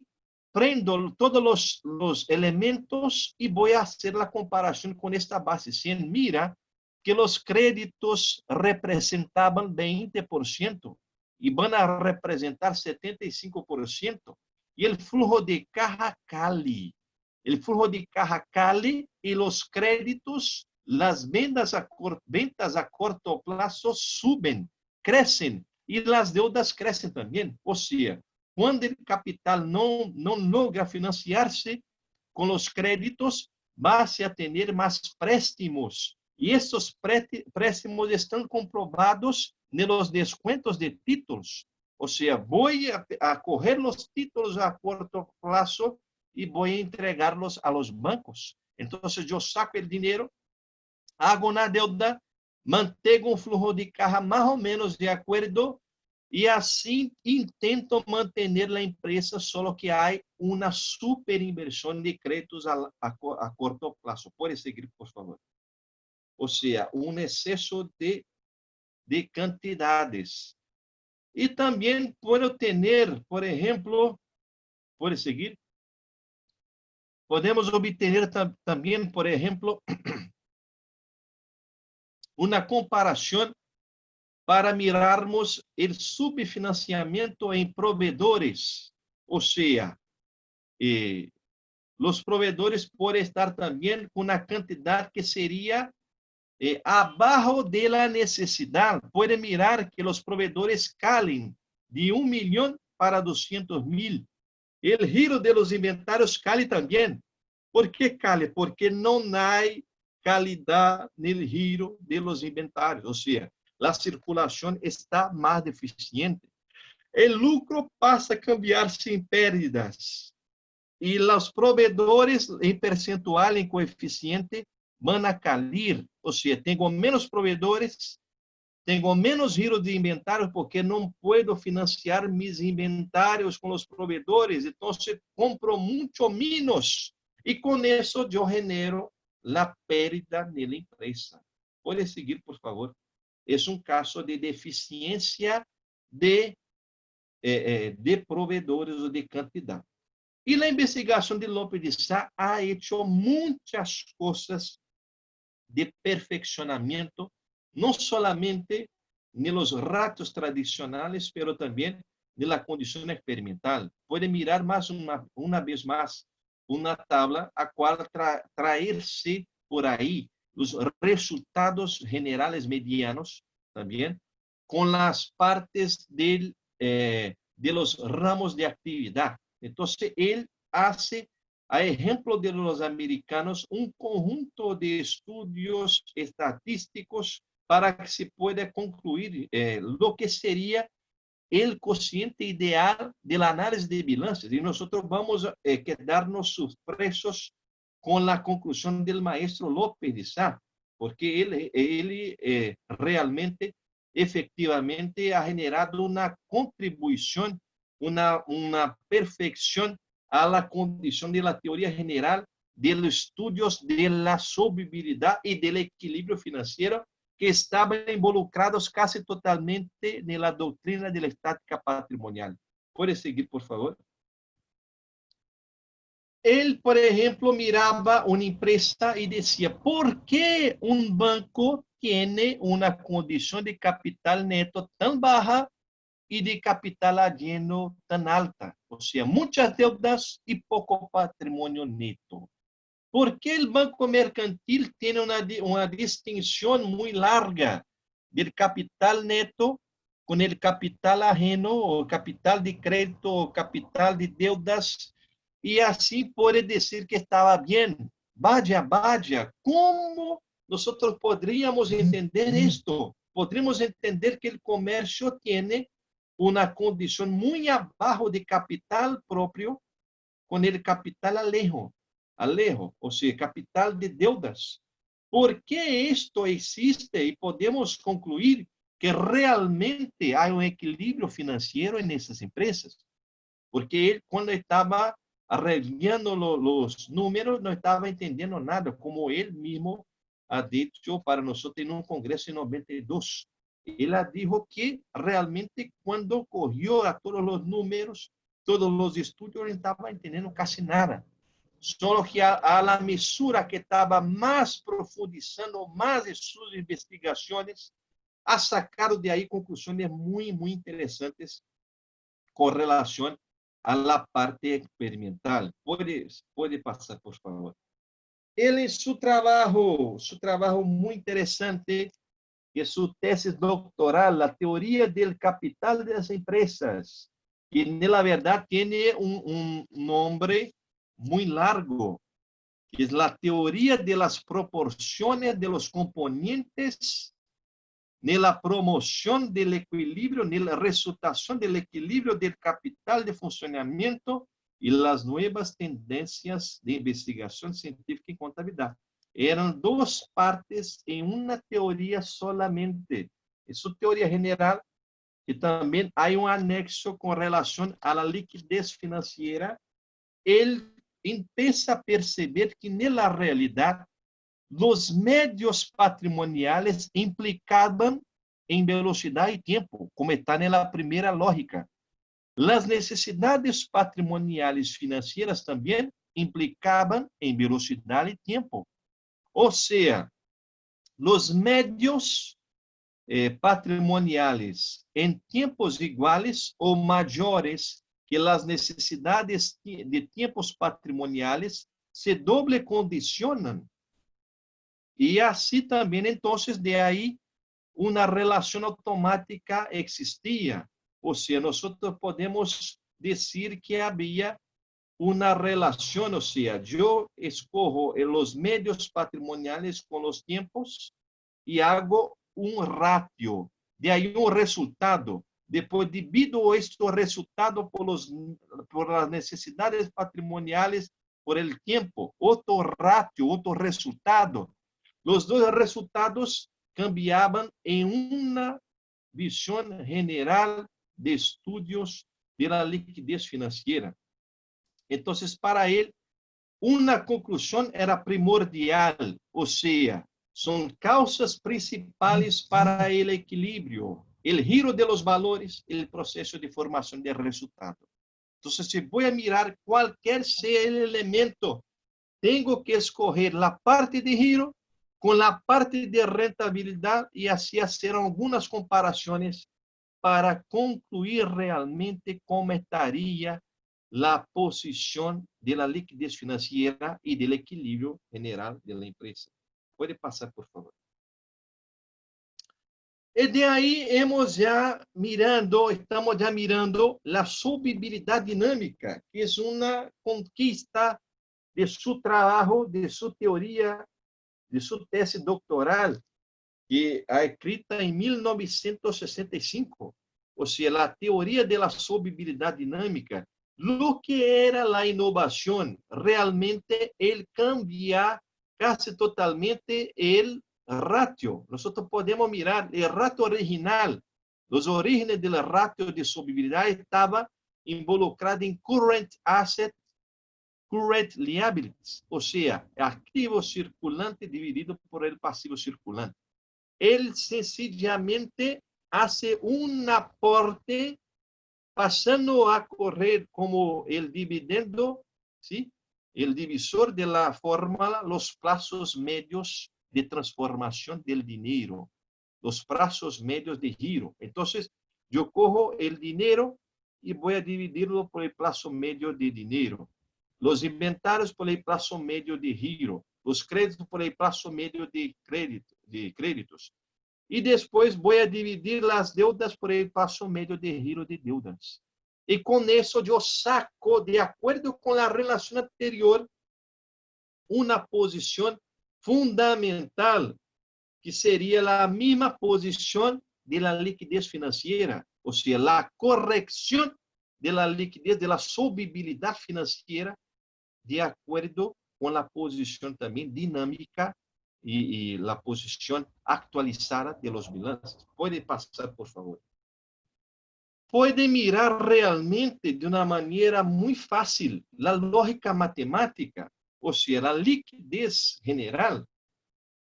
prendo todos os elementos e vou fazer a comparação com esta base 100. Mira que os créditos representavam 20% e vão a representar 75%. E o fluxo de caja cale. O fluxo de caja cale e os créditos, as vendas a corto plazo suben, crescem e as deudas crescem também. Ou seja, quando o capital não logra financiar-se com os créditos, vai-se a ter mais préstimos. E esses préstimos estão comprovados nos descuentos de títulos. Ou seja, vou a correr os títulos a corto plazo e vou entregá-los a los bancos. Então, eu saco o dinheiro, hago na deuda, mantenho um fluxo de caja mais ou menos de acordo e assim intento manter a empresa, só que há uma superinversão de créditos a corto plazo. Pode seguir, por favor. Ou seja, um excesso de cantidades. E também pode ter, por exemplo, pode seguir? Podemos obter também, por exemplo, uma comparação para mirarmos o subfinanciamento em provedores. Ou seja, os provedores podem estar também com uma quantidade que seria abajo de la necesidad. Puede mirar que los proveedores calen de 1 millón para 200.000. El giro de los inventarios cale también. ¿Por qué cale? Porque no hay calidad en el giro de los inventarios. O sea, la circulación está más deficiente. El lucro pasa a cambiarse en pérdidas. Y los proveedores en percentual, en coeficiente, van a cair, ou seja, tenho menos provedores, tenho menos giro de inventários, porque não puedo financiar mis inventários com os provedores, então compro muito menos, e com isso eu genero a pérdida na empresa. Pode seguir, por favor. É caso de deficiência de provedores ou de quantidade. E a investigação de López de Sá ha hecho muitas coisas de perfeccionamiento, no solamente en los ratios tradicionales, pero también en la condición experimental. Puede mirar más una vez más una tabla a cual traerse por ahí los resultados generales medianos también con las partes de los ramos de actividad. Entonces, él hace, a ejemplo de los americanos, un conjunto de estudios estadísticos para que se pueda concluir lo que sería el cociente ideal de la análisis de bilanzas. Y nosotros vamos a quedarnos sorpresos con la conclusión del maestro López de Sá, porque él realmente, efectivamente, ha generado una contribución, una perfección a la condición de la teoría general de los estudios de la solvibilidad y del equilibrio financiero, que estaban involucrados casi totalmente en la doctrina de la estática patrimonial. ¿Puede seguir, por favor? Él, por ejemplo, miraba una empresa y decía, ¿por qué un banco tiene una condición de capital neto tan baja y de capital ajeno tan alta? O sea, muchas deudas y poco patrimonio neto. ¿Por qué el banco mercantil tiene una distinción muy larga del capital neto con el capital ajeno, o capital de crédito, o capital de deudas? Y así puede decir que estaba bien. Vaya, ¿cómo nosotros podríamos entender esto? Podríamos entender que el comercio tiene una condición muy abajo de capital propio con el capital alejo, o sea, capital de deudas. ¿Por qué esto existe? Y podemos concluir que realmente hay un equilibrio financiero en esas empresas. Porque él, cuando estaba arreglando los números, no estaba entendiendo nada, como él mismo ha dicho para nosotros en un congreso en 92. Él dijo que realmente cuando cogió a todos los números, todos los estudios, no estaba entendiendo casi nada. Solo que a la mesura que estaba más profundizando más en sus investigaciones, ha sacado de ahí conclusiones muy, muy interesantes con relación a la parte experimental. Puede pasar, por favor. Él en su trabajo muy interesante, que su tesis doctoral, la teoría del capital de las empresas, que en la verdad tiene un nombre muy largo, que es la teoría de las proporciones de los componentes en la promoción del equilibrio, en la resultación del equilibrio del capital de funcionamiento y las nuevas tendencias de investigación científica y contabilidad. Eran dos partes en una teoría solamente. Es su teoría general, y también hay un anexo con relación a la liquidez financiera. Él empieza a perceber que en la realidad los medios patrimoniales implicaban en velocidad y tiempo, como está en la primera lógica. Las necesidades patrimoniales financieras también implicaban en velocidad y tiempo. O sea, los medios patrimoniales en tiempos iguales o mayores que las necesidades de tiempos patrimoniales se doble condicionan. Y así también, entonces, de ahí una relación automática existía. O sea, nosotros podemos decir que había una relación, o sea, yo escojo los medios patrimoniales con los tiempos y hago un ratio, de ahí un resultado. Después divido este resultado por las necesidades patrimoniales por el tiempo, otro ratio, otro resultado. Los dos resultados cambiaban en una visión general de estudios de la liquidez financiera. Entonces, para él, una conclusión era primordial, o sea, son causas principales para el equilibrio, el giro de los valores, el proceso de formación del resultado. Entonces, si voy a mirar cualquier sea el elemento, tengo que escoger la parte de giro con la parte de rentabilidad y así hacer algunas comparaciones para concluir realmente cómo estaría la posición de la liquidez financiera y del equilibrio general de la empresa. Puede pasar, por favor. Y de ahí estamos ya mirando la solvibilidad dinámica, que es una conquista de su trabajo, de su teoría, de su tesis doctoral, que ha escrita en 1965. ou seja, a teoria da solvibilidade dinâmica, lo que era a inovação, realmente ele cambia quase totalmente o ratio. Nós podemos mirar o ratio original. Os orígenes do ratio de solvibilidade estava involucrado em current asset, current liabilities, ou seja, ativo circulante dividido por el pasivo circulante. Ele sencillamente hace un aporte pasando a correr como el dividendo, ¿sí? El divisor de la fórmula, los plazos medios de transformación del dinero, los plazos medios de giro. Entonces, yo cojo el dinero y voy a dividirlo por el plazo medio de dinero. Los inventarios por el plazo medio de giro. Los créditos por el plazo medio de créditos. E depois vou dividir as deudas por el passo médio de giro de deudas. E com isso eu saco, de acordo com a relação anterior, uma posição fundamental, que seria a mesma posição da liquidez financeira, ou seja, a correção da liquidez, da solvibilidade financeira, de acordo com a posição também dinâmica e a posição atualizada de los bilances. Pode passar, por favor. Pode mirar realmente de uma maneira muito fácil a lógica matemática, ou seja, a liquidez general,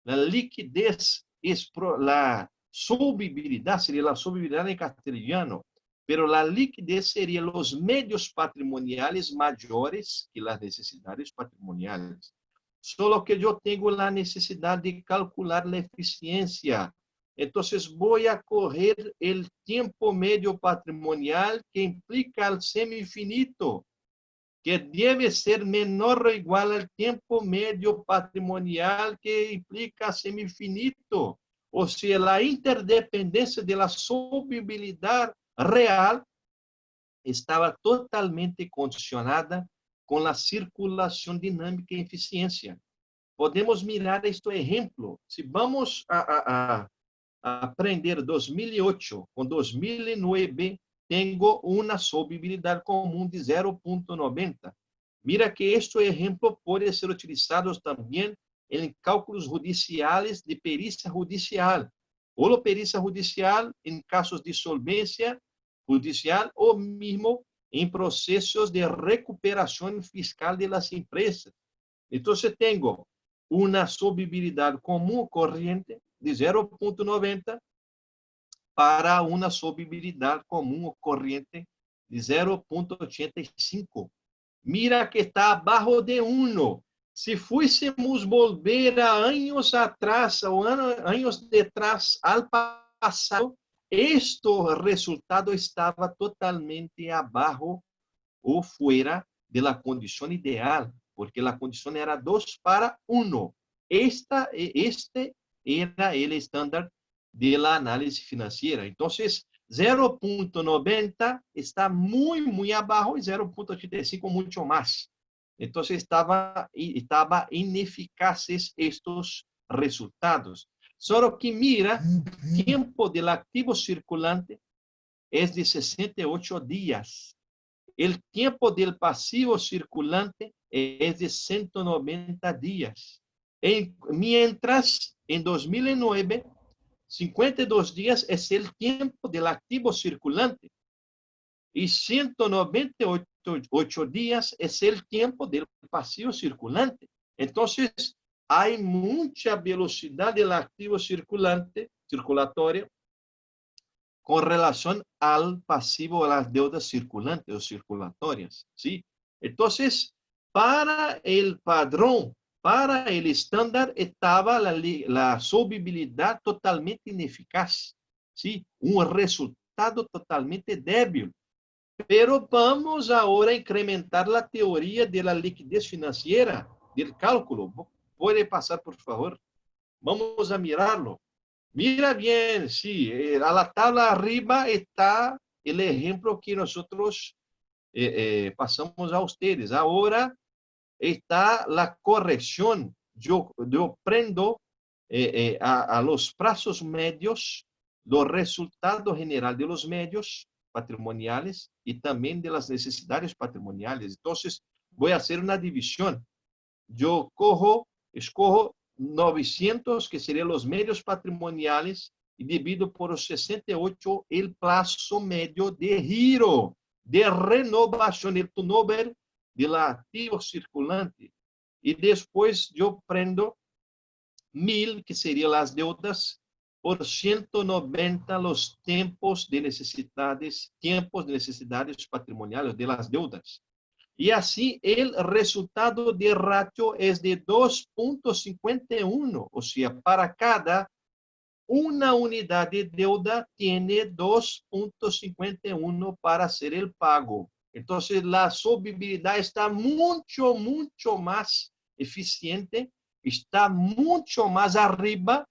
a liquidez, a solvibilidade, seria a solvibilidade em castelhano, pero a liquidez seria os medios patrimoniais maiores que as necessidades patrimoniais. Solo que eu tenho a necessidade de calcular a eficiência. Então, vou correr o tempo médio patrimonial, que implica o semi-infinito, que deve ser menor ou igual ao tempo médio patrimonial, que implica semi-infinito. Ou seja, a interdependência da solvibilidade real estava totalmente condicionada com a circulação dinâmica e eficiência. Podemos mirar este exemplo. Se vamos a aprender 2008 com 2009, tenho uma solvibilidade comum de 0,90. Mira que este exemplo pode ser utilizado também em cálculos judiciais de perícia judicial. Ou perícia judicial em casos de solvência judicial ou mesmo em processos de recuperação fiscal de las empresas. Então, tenho uma solvibilidade comum corrente de 0,90 para uma solvibilidade comum corrente de 0,85. Mira que está abaixo de 1. Se fôssemos volver a anos atrás, ou anos de trás, ao passado, este resultado estava totalmente abaixo ou fora da condição ideal, porque a condição era 2 para 1. Este era o estándar da análise financeira. Então, 0,90 está muito, muito abaixo e 0,85 muito mais. Então, estava ineficazes estes resultados. Só que mira, tempo do ativo circulante é de 68 dias. O tempo do passivo circulante é de 190 dias. Mientras, em 2009, 52 dias é o tempo do ativo circulante e 198 dias é o tempo do passivo circulante. Então, há muita velocidade do ativo circulatório com relação ao passivo, às deudas circulantes ou circulatórias. ¿Sí? Então, para o padrão, para o estándar, estava a solvibilidade totalmente ineficaz. ¿Sí? Resultado totalmente débil. Pero vamos agora incrementar a teoria da liquidez financeira, do cálculo. Pode passar, por favor. Vamos a mirarlo. Mira bien, sí, a la tabla arriba está el ejemplo que nosotros pasamos a ustedes. Ahora está la corrección. Yo prendo a los plazos medios los resultados generales de los medios patrimoniales y también de las necesidades patrimoniales. Entonces, voy a hacer una división. Yo escojo 900, que serían los medios patrimoniales, y divido por 68 el plazo medio de giro, de renovación, el turnover del activo circulante. Y después yo prendo 1000, que serían las deudas, por 190 los tiempos de necesidades patrimoniales de las deudas. Y así el resultado de ratio es de 2.51, o sea, para cada una unidad de deuda tiene 2.51 para hacer el pago. Entonces, la solvibilidad está mucho, mucho más eficiente, está mucho más arriba,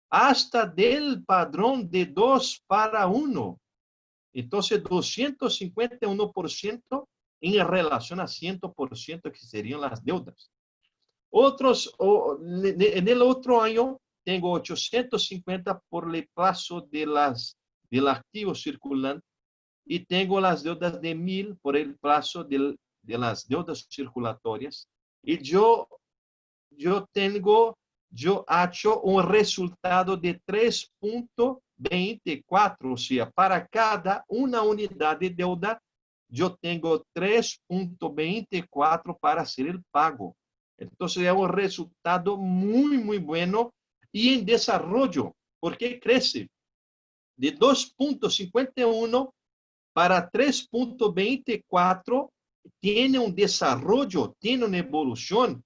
hasta del padrón de 2 para 1. Entonces, 251% en relación a 100% que serían las deudas. En el otro año, tengo 850 por el plazo del activo circulante, y tengo las deudas de 1000 por el plazo de las deudas circulatorias. Y yo hecho un resultado de 3.24, o sea, para cada una unidad de deuda, yo tengo 3.24 para hacer el pago. Entonces, es un resultado muy, muy bueno y en desarrollo, porque crece de 2.51 para 3.24, tiene un desarrollo, tiene una evolución.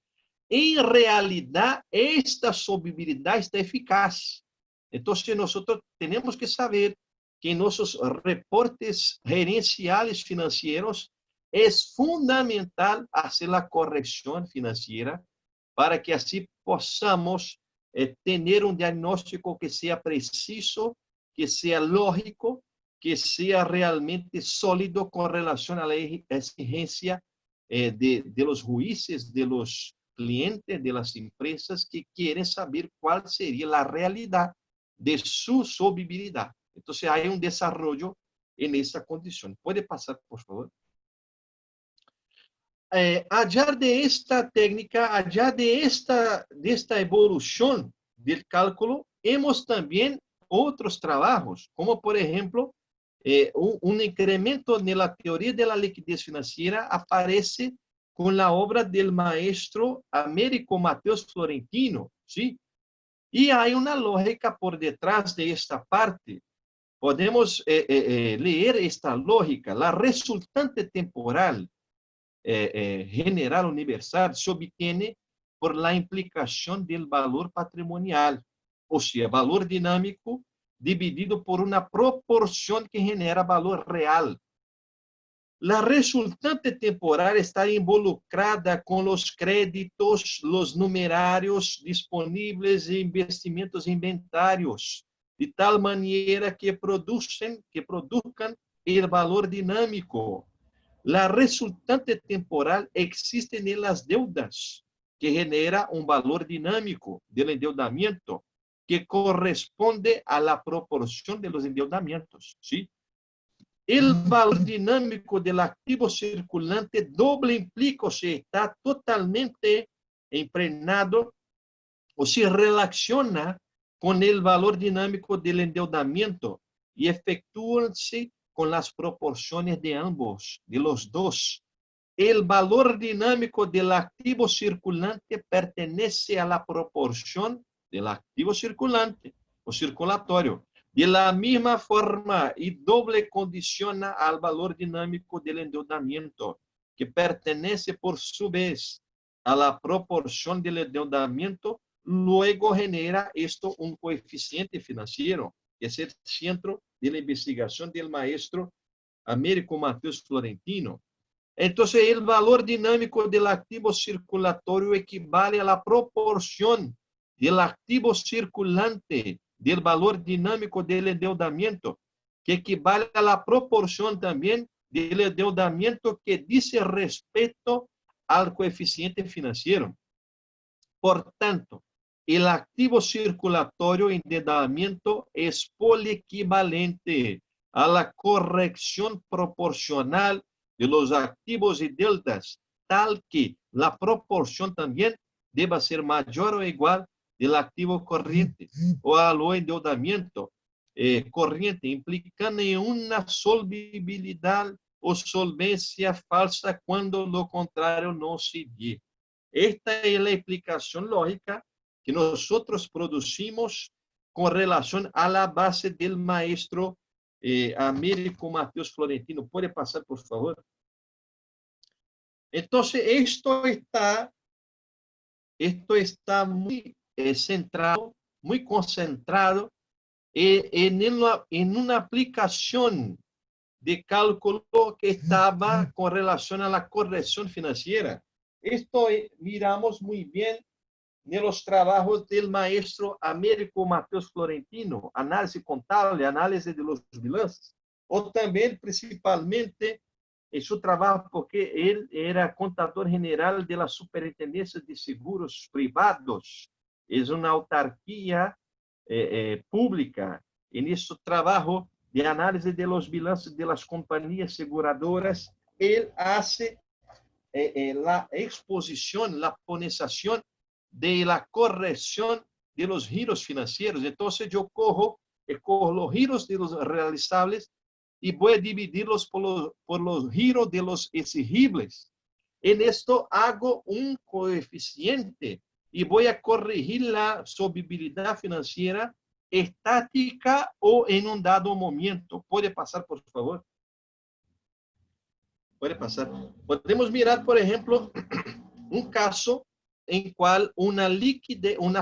En realidad, esta solvibilidad está eficaz. Entonces, nosotros tenemos que saber que en nuestros reportes gerenciales financieros es fundamental hacer la corrección financiera para que así podamos tener un diagnóstico que sea preciso, que sea lógico, que sea realmente sólido con relación a la exigencia de los jueces, de los clientes, de las empresas que quieren saber cuál sería la realidad de su solvibilidad. Entonces, hay un desarrollo en esa condición. ¿Puede pasar, por favor? Allá de esta técnica, allá de esta evolución del cálculo, hemos también otros trabajos, como por ejemplo, un incremento en la teoría de la liquidez financiera aparece con la obra del maestro Américo Mateus Florentino, ¿sí? Y hay una lógica por detrás de esta parte. Podemos leer esta lógica. La resultante temporal general universal se obtiene por la implicación del valor patrimonial, o sea, valor dinámico dividido por una proporción que genera valor real. La resultante temporal está involucrada con los créditos, los numerarios disponibles e investimentos inventarios, de tal manera que produzcan el valor dinámico. La resultante temporal existe en las deudas, que genera un valor dinámico del endeudamiento, que corresponde a la proporción de los endeudamientos, ¿sí? El valor dinámico del activo circulante doble implica, o sea, está totalmente impregnado o se relaciona con el valor dinámico del endeudamiento y efectúanse con las proporciones de ambos, de los dos. El valor dinámico del activo circulante pertenece a la proporción del activo circulante o circulatorio. De la misma forma, y doble condiciona al valor dinámico del endeudamiento, que pertenece por su vez a la proporción del endeudamiento. Luego genera esto un coeficiente financiero, que es el centro de la investigación del maestro Américo Mateus Florentino. Entonces, el valor dinámico del activo circulatorio equivale a la proporción del activo circulante del valor dinámico del endeudamiento, que equivale a la proporción también del endeudamiento que dice respecto al coeficiente financiero. Por tanto, el activo circulatorio endeudamiento es poliequivalente a la corrección proporcional de los activos y deudas, tal que la proporción también deba ser mayor o igual del activo corriente o al endeudamiento corriente, implicando en una solvibilidad o solvencia falsa cuando lo contrario no se dé. Esta es la explicación lógica que nosotros producimos con relación a la base del maestro Américo Mateus Florentino. ¿Puede pasar, por favor? Entonces, esto está muy centrado, muy concentrado en una aplicación de cálculo que estaba con relación a la corrección financiera. Esto miramos muy bien en los trabajos del maestro Américo Mateus Florentino, análisis contable, análisis de los bilances, o también principalmente en su trabajo, porque él era contador general de la Superintendencia de Seguros Privados, es una autarquía pública. En ese trabajo de análisis de los bilances de las compañías aseguradoras, él hace la exposición, la ponización de la corrección de los giros financieros. Entonces yo cojo los giros de los realizables y voy a dividirlos por los giros de los exigibles. En esto hago un coeficiente y voy a corregir la solvibilidad financiera estática o en un dado momento. ¿Puede pasar, por favor? Puede pasar. Podemos mirar, por ejemplo, un caso en cual una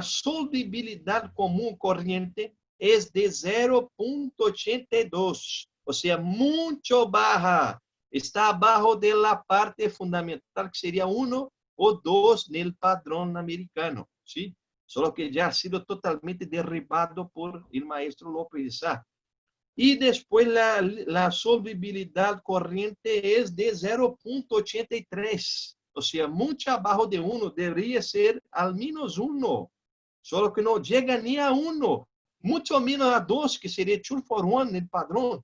solvibilidad común corriente es de 0.82, o sea, mucho baja. Está abajo de la parte fundamental, que sería 1 o 2 en el padrón americano, ¿sí? Solo que ya ha sido totalmente derribado por el maestro López de Sá. Y después la solvibilidad corriente es de 0.83, o sea, mucho abajo de 1, debería ser al menos 1, solo que no llega ni a 1, mucho menos a 2, que sería 2 for 1 en el padrón.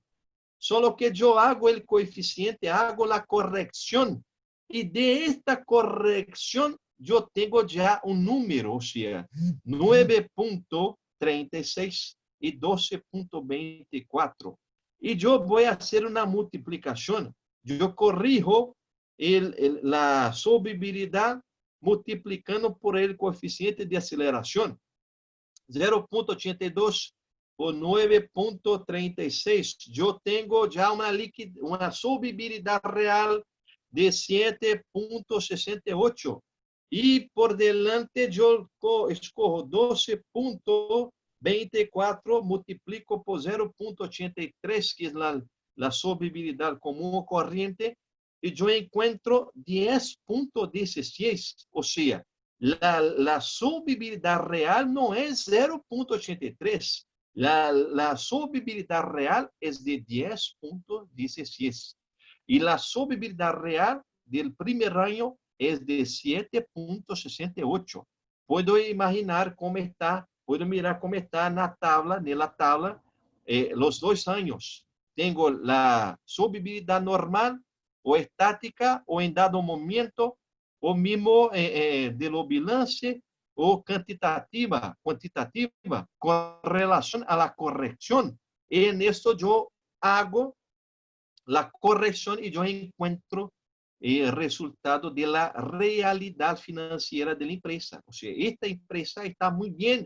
Solo que yo hago el coeficiente, hago la corrección, y de esta corrección yo tengo ya un número, o sea, 9.36 y 12.24. Y yo voy a hacer una multiplicación. Yo corrijo la solvibilidad multiplicando por el coeficiente de aceleración. 0.82 por 9.36. Yo tengo ya una solvibilidad real de 7.68. Y por delante yo escojo 12.24, multiplico por 0.83, que es la solvibilidad común o corriente, y yo encuentro 10.16, o sea, la solvibilidad real no es 0.83. La solvibilidad real es de 10.16. Y la solvibilidad real del primer año es de 7.68. Puedo imaginar cómo está, puedo mirar cómo está en la tabla, los 2 años. Tengo la solvibilidad normal o estática o en dado momento, o mismo de lo balance o quantitativa, con relación a la corrección. En esto yo hago la corrección y yo encuentro el resultado de la realidad financiera de la empresa. O sea, esta empresa está muy bien,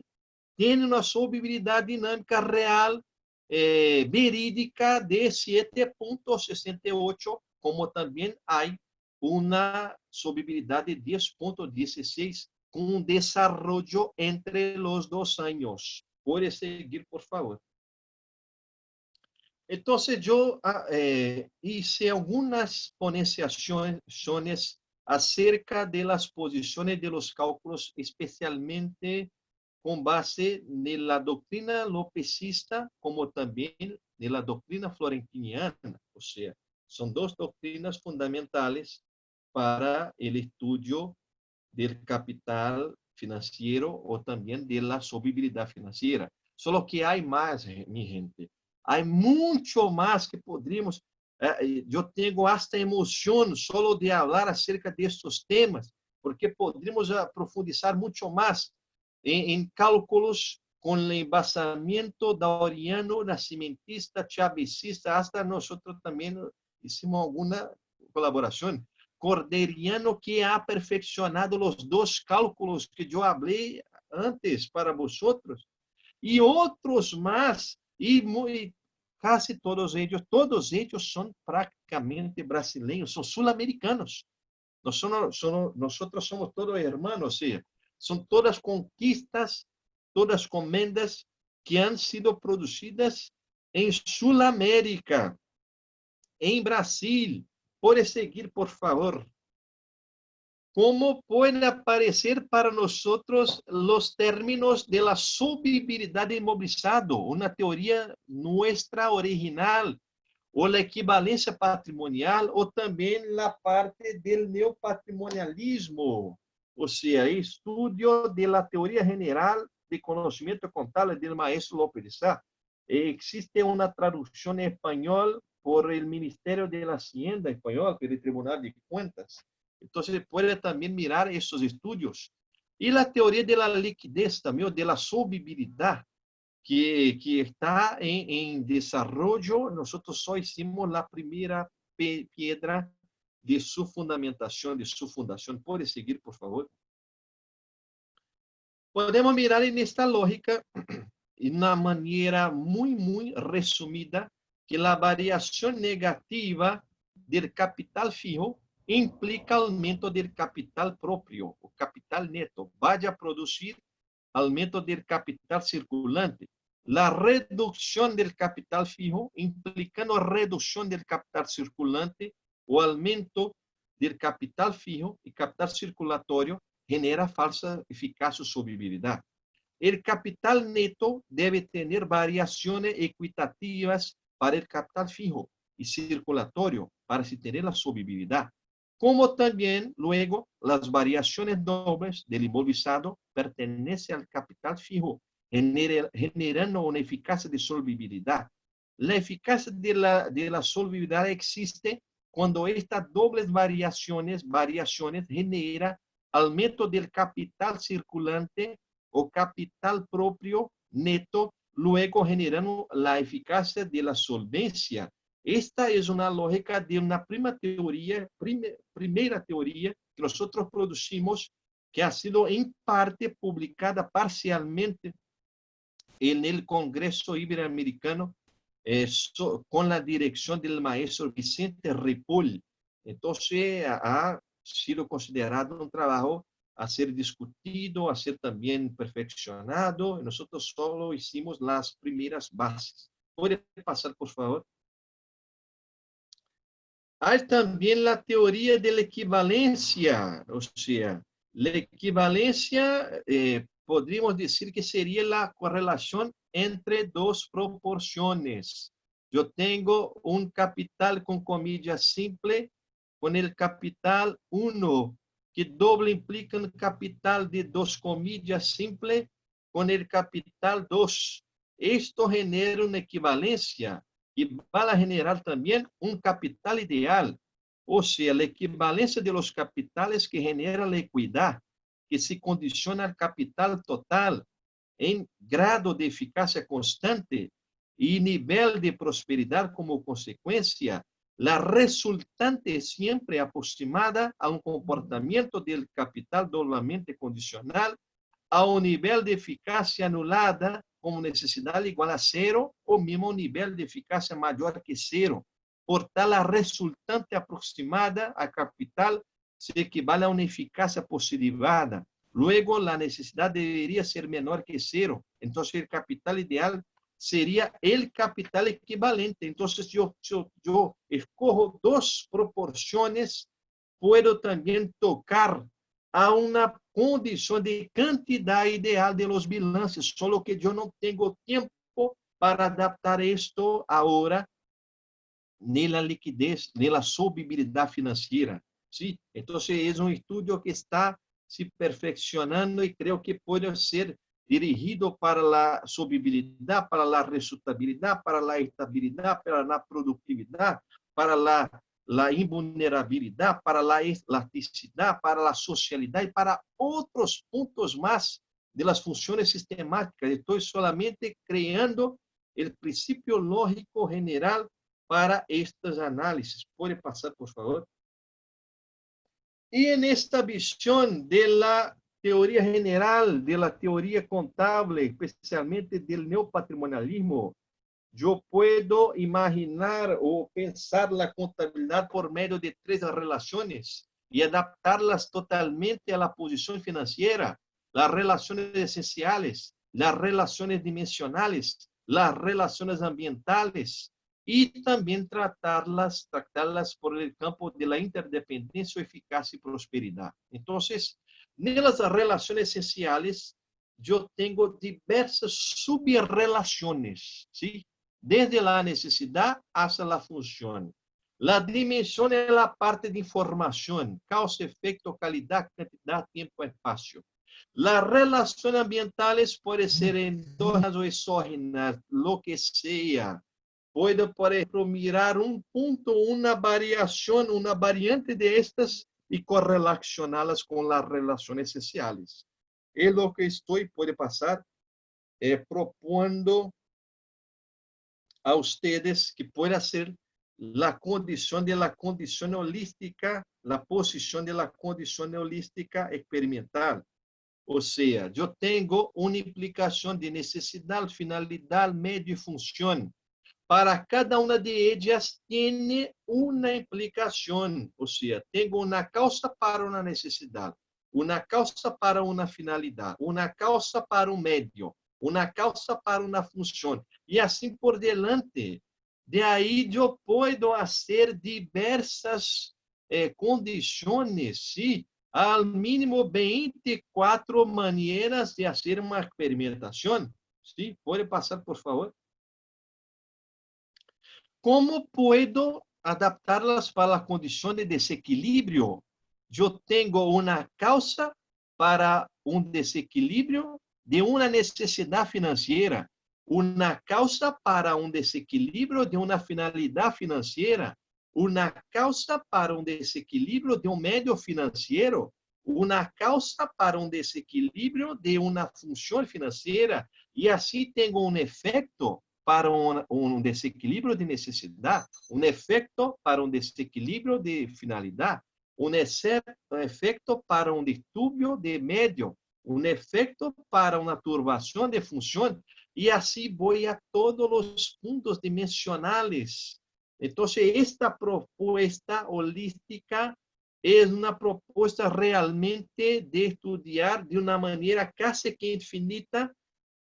tiene una solvibilidad dinámica real verídica de 7.68, como también hay una solvibilidad de 10.16 con un desarrollo entre los 2 años. Puede seguir, por favor. Entonces yo hice algunas ponenciaciones acerca de las posiciones de los cálculos, especialmente con base en la doctrina lopecista, como también de la doctrina florentiniana. O sea, son 2 doctrinas fundamentales para el estudio del capital financiero o también de la solvibilidad financiera. Solo que hay más, mi gente. Hay mucho más que podríamos. Yo tengo hasta emoción solo de hablar acerca de estos temas, porque podríamos profundizar mucho más en cálculos con el embasamiento dauriano, nacimentista, chavicista, hasta nosotros también hicimos alguna colaboración. Corderiano, que ha perfeccionado los dos cálculos que yo hablé antes para vosotros, y otros más, y casi todos ellos son prácticamente brasileños, son sulamericanos. Nosotros somos todos hermanos, ¿sí? Son todas conquistas, todas comendas que han sido producidas en Sudamérica, en Brasil. Pode seguir, por favor. ¿Cómo pueden aparecer para nosotros los términos de la solvibilidad inmovilizado? Una teoría nuestra original, o la equivalencia patrimonial, o también la parte del neopatrimonialismo, o sea, estudio de la teoría general de conocimiento contable del maestro López de Sá. Existe una traducción en español por el Ministerio de la Hacienda español, por el Tribunal de Cuentas. Entonces puede también mirar esos estudios. Y la teoría de la liquidez también, de la solvibilidad, que está en desarrollo. Nosotros hoy hicimos la primera piedra de su fundamentación, de su fundación. ¿Puede seguir, por favor? Podemos mirar en esta lógica, de una manera muy resumida, que la variación negativa del capital fijo implica aumento del capital propio, o capital neto. Vaya a producir aumento del capital circulante. La reducción del capital fijo, implicando reducción del capital circulante o aumento del capital fijo y capital circulatorio, genera falsa eficacia o solvibilidad. El capital neto debe tener variaciones equitativas para el capital fijo y circulatorio para así tener la solvibilidad, como también luego las variaciones dobles del inmovilizado pertenecen al capital fijo, generando una eficacia de solvibilidad. La eficacia de la solvibilidad existe cuando estas dobles variaciones generan aumento del capital circulante o capital propio neto, luego generando la eficacia de la solvencia. Esta es una lógica de una primera teoría que nosotros producimos, que ha sido en parte publicada parcialmente en el Congreso Iberoamericano, con la dirección del maestro Vicente Ripoll. Entonces, ha sido considerado un trabajo a ser discutido, a ser también perfeccionado. Nosotros solo hicimos las primeras bases. ¿Puede pasar, por favor? Hay también la teoría de la equivalencia, o sea, la equivalencia podríamos decir que sería la correlación entre dos proporciones. Yo tengo un capital con comillas simple con el capital 1, que doble implica un capital de dos comillas simple con el capital 2. Esto genera una equivalencia y va a generar también un capital ideal, o sea, la equivalencia de los capitales que genera la equidad, que se condiciona al capital total en grado de eficacia constante y nivel de prosperidad como consecuencia. La resultante es siempre aproximada a un comportamiento del capital doblemente condicional a un nivel de eficacia anulada como necesidad igual a cero o mismo nivel de eficacia mayor que cero. Por tal, la resultante aproximada a capital se equivale a una eficacia positivada. Luego, la necesidad debería ser menor que cero. Entonces, el capital ideal sería el capital equivalente. Entonces, yo escojo dos proporciones, puedo también tocar a una condición de cantidad ideal de los balances, solo que yo no tengo tiempo para adaptar esto ahora ni la liquidez, ni la solvibilidad financiera. ¿Sí? Entonces es un estudio que está se perfeccionando y creo que puede ser dirigido para la solvibilidad, para la resultabilidad, para la estabilidad, para la productividad, para la invulnerabilidad, para la elasticidad, para la socialidad y para otros puntos más de las funciones sistemáticas. Estoy solamente creando el principio lógico general para estos análisis. ¿Puede pasar, por favor? Y en esta visión de la teoría general, de la teoría contable, especialmente del neopatrimonialismo, yo puedo imaginar o pensar la contabilidad por medio de tres relaciones y adaptarlas totalmente a la posición financiera, las relaciones esenciales, las relaciones dimensionales, las relaciones ambientales y también tratarlas por el campo de la interdependencia, eficacia y prosperidad. Entonces, en las relaciones esenciales, yo tengo diversas subrelaciones, ¿sí? Desde la necesidad hasta la función. La dimensión es la parte de información, causa, efecto, calidad, cantidad, tiempo, espacio. Las relaciones ambientales pueden ser endógenas o exógenas, lo que sea. Puedo, por ejemplo, mirar un punto, una variación, una variante de estas y correlacionarlas con las relaciones esenciales. Es lo que puede pasar, proponiendo a ustedes que pueda ser la condición de la condición holística, la posición de la condición holística experimental. O sea, yo tengo una implicación de necesidad, finalidad, medio y función. Para cada una de ellas tiene una implicación, o sea, tengo una causa para una necesidad, una causa para una finalidad, una causa para un medio, una causa para una función, y así por delante. De ahí yo puedo hacer diversas condiciones, ¿sí? Al mínimo 24 maneras de hacer una experimentación. ¿Sí? ¿Puede pasar, por favor? ¿Cómo puedo adaptarlas para la condición de desequilibrio? Yo tengo una causa para un desequilibrio de una necesidad financiera, una causa para un desequilibrio de una finalidad financiera, una causa para un desequilibrio de un medio financiero, una causa para un desequilibrio de una función financiera, y así tengo un efecto para un desequilibrio de necesidad, un efecto para un desequilibrio de finalidad, un efecto para un disturbio de medio, un efecto para una turbación de función, y así voy a todos los puntos dimensionales. Entonces, esta propuesta holística es una propuesta realmente de estudiar de una manera casi que infinita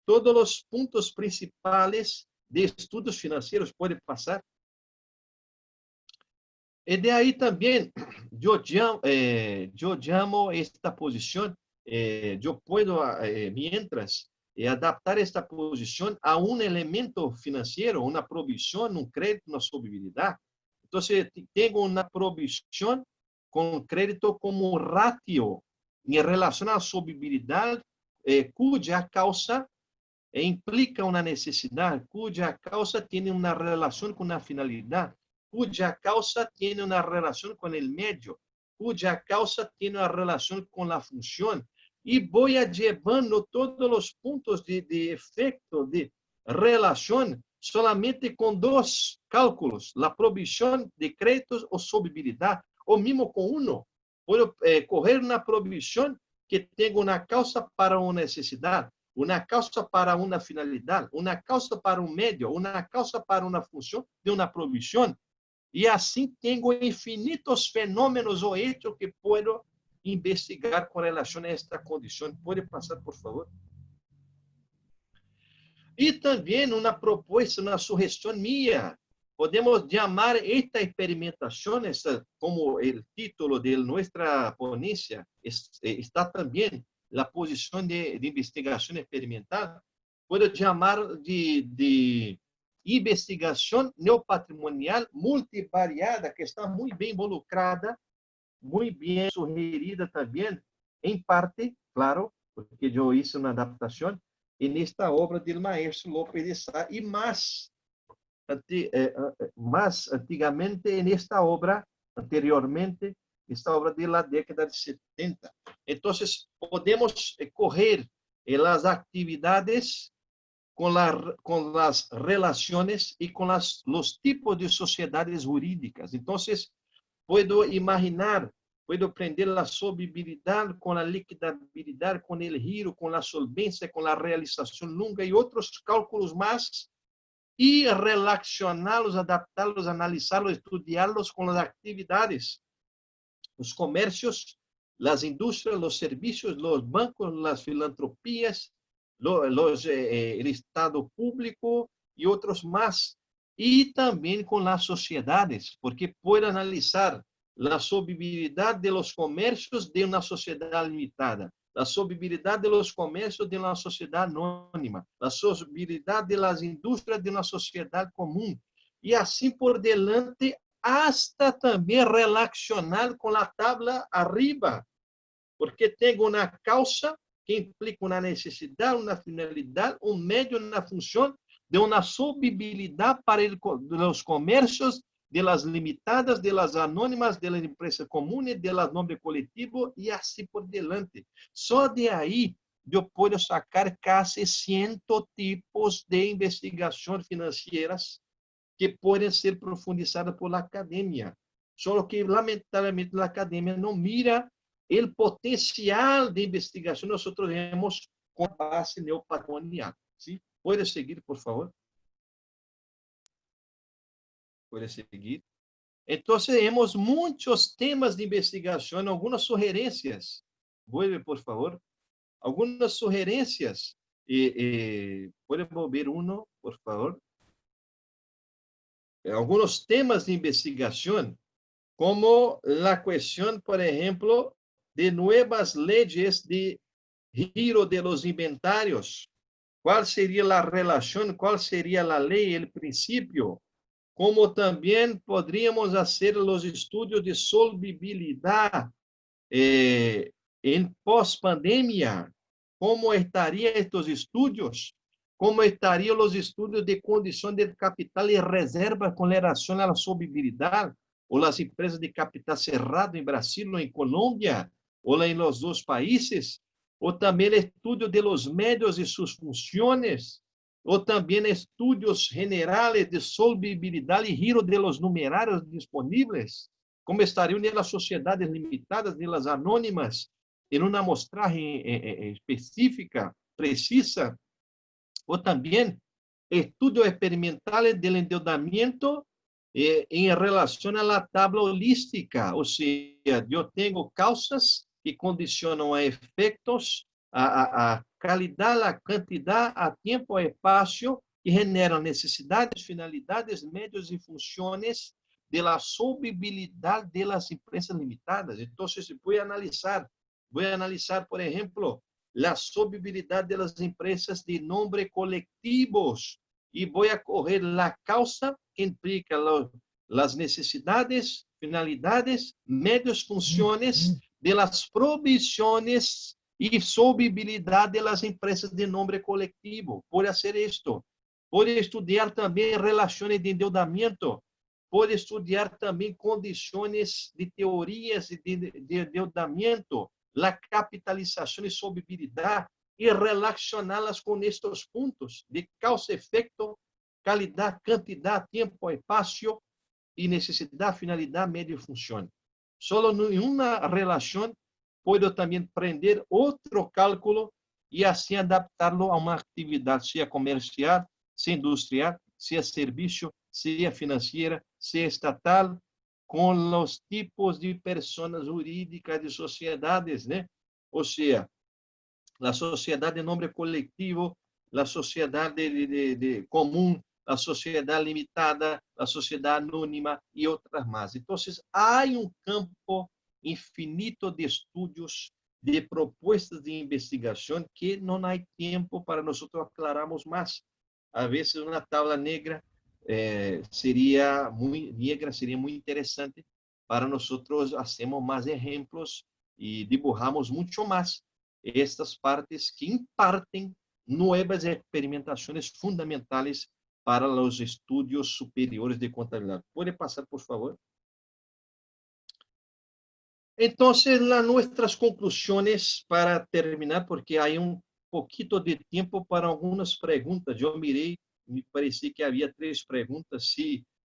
todos los puntos principales de estudios financieros. Puede pasar. Y de ahí también yo llamo esta posición, yo puedo, mientras, adaptar esta posición a un elemento financiero, una provisión, un crédito, una solvibilidad. Entonces, tengo una provisión con crédito como ratio en relación a la solvibilidad, cuya causa implica una necesidad, cuya causa tiene una relación con una finalidad, cuya causa tiene una relación con el medio, cuya causa tiene una relación con la función. Y voy llevando todos los puntos de efecto, de relación, solamente con dos cálculos, la provisión de créditos o solvibilidad, o mismo con uno. Puedo coger una provisión que tenga una causa para una necesidad, una causa para una finalidad, una causa para un medio, una causa para una función de una provisión. Y así tengo infinitos fenómenos o hechos que puedo investigar con relación a esta condición. ¿Puede pasar, por favor? Y también una propuesta, una sugestión mía. Podemos llamar esta experimentación, como el título de nuestra ponencia, está también la posición de investigación experimental. Puedo llamar de investigación neopatrimonial multivariada, que está muy bien involucrada, muy bien sugerida también en parte, claro, porque yo hice una adaptación en esta obra del maestro López de Sá y más antiguamente en esta obra, anteriormente, esta obra de la década de 70. Entonces, podemos coger las actividades con las relaciones y con los tipos de sociedades jurídicas. Entonces, puedo imaginar, puedo aprender la solvibilidad con la liquidabilidad, con el giro, con la solvencia, con la realización lunga y otros cálculos más, y relacionarlos, adaptarlos, analizarlos, estudiarlos con las actividades, los comercios, las industrias, los servicios, los bancos, las filantropías, el Estado público y otros más. Y también con las sociedades, porque puede analizar la solvibilidad de los comercios de una sociedad limitada, la solvibilidad de los comercios de una sociedad anónima, la solvibilidad de las industrias de una sociedad común, y así por delante, hasta también relacionar con la tabla arriba, porque tengo una causa que implica una necesidad, una finalidad, un medio, una función de una solvibilidad para los comercios, de las limitadas, de las anónimas, de las empresas comunes, de las nombres colectivos y así por delante. Só de ahí yo puedo sacar casi 100 tipos de investigación financieras que pueden ser profundizadas por la academia. Solo que, lamentablemente, la academia no mira el potencial de investigación. Nosotros vemos con base neopatrimonial. ¿Sí? ¿Puede seguir, por favor? Puede seguir. Entonces, vemos muchos temas de investigación, algunas sugerencias. Vuelve, por favor. Algunas sugerencias. ¿Puede volver uno, por favor? Algunos temas de investigación, como la cuestión, por ejemplo, de nuevas leyes de giro de los inventarios. ¿Cuál sería la relación? ¿Cuál sería la ley, el principio? Como también podríamos hacer los estudios de solvibilidad en post-pandemia. ¿Cómo estarían estos estudios? ¿Cómo estarían los estudios de condición de capital y reserva con relación a la solvibilidad? O las empresas de capital cerrado en Brasil o en Colombia, o en los dos países, o también el estudio de los medios y sus funciones, o también estudios generales de solvibilidad y giro de los numerarios disponibles, como estariam nas sociedades limitadas, nas anônimas, em uma amostragem específica, precisa, ou também estudo experimental do endeudamento em relação à tabla holística, ou seja, eu tenho causas que condicionam a efeitos, a qualidade, a quantidade, a tempo, a espaço, que generam necessidades, finalidades, meios e funções de la solvibilidad de las empresas limitadas. Entonces, voy a analizar, por ejemplo, la solvibilidad de las empresas de nombre colectivos y voy a coger la causa que implica las necesidades, finalidades, medios, funciones de las provisiones y solvibilidad de las empresas de nombre colectivo. Por hacer esto, pode estudar também relações de endeudamento, pode estudar também condições de teorias de endeudamento, a capitalização e solvibilidade, e relacioná-las com estes pontos de causa-efeito, qualidade, quantidade, tempo, espaço e necessidade, finalidade, meio e função. Só em uma relação, pode também aprender outro cálculo e assim adaptá-lo a uma atividade, seja comercial, seja industrial, seja serviço, seja financeira, seja estatal, com os tipos de pessoas jurídicas de sociedades, né? Ou seja, a sociedade de nome coletivo, a sociedade comum, a sociedade limitada, a sociedade anônima e outras mais. Então, há campo infinito de estudos, de propostas de investigação que não há tempo para nós aclararmos mais. A vezes uma tabla negra seria muito interessante para nós fazermos mais exemplos y dibujamos mucho más estas partes que imparten nuevas experimentaciones fundamentales para los estudios superiores de contabilidad. ¿Puede pasar, por favor? Entonces, nuestras conclusiones para terminar, porque hay un poquito de tiempo para algunas preguntas. Yo miré, me parecía que había 3 preguntas.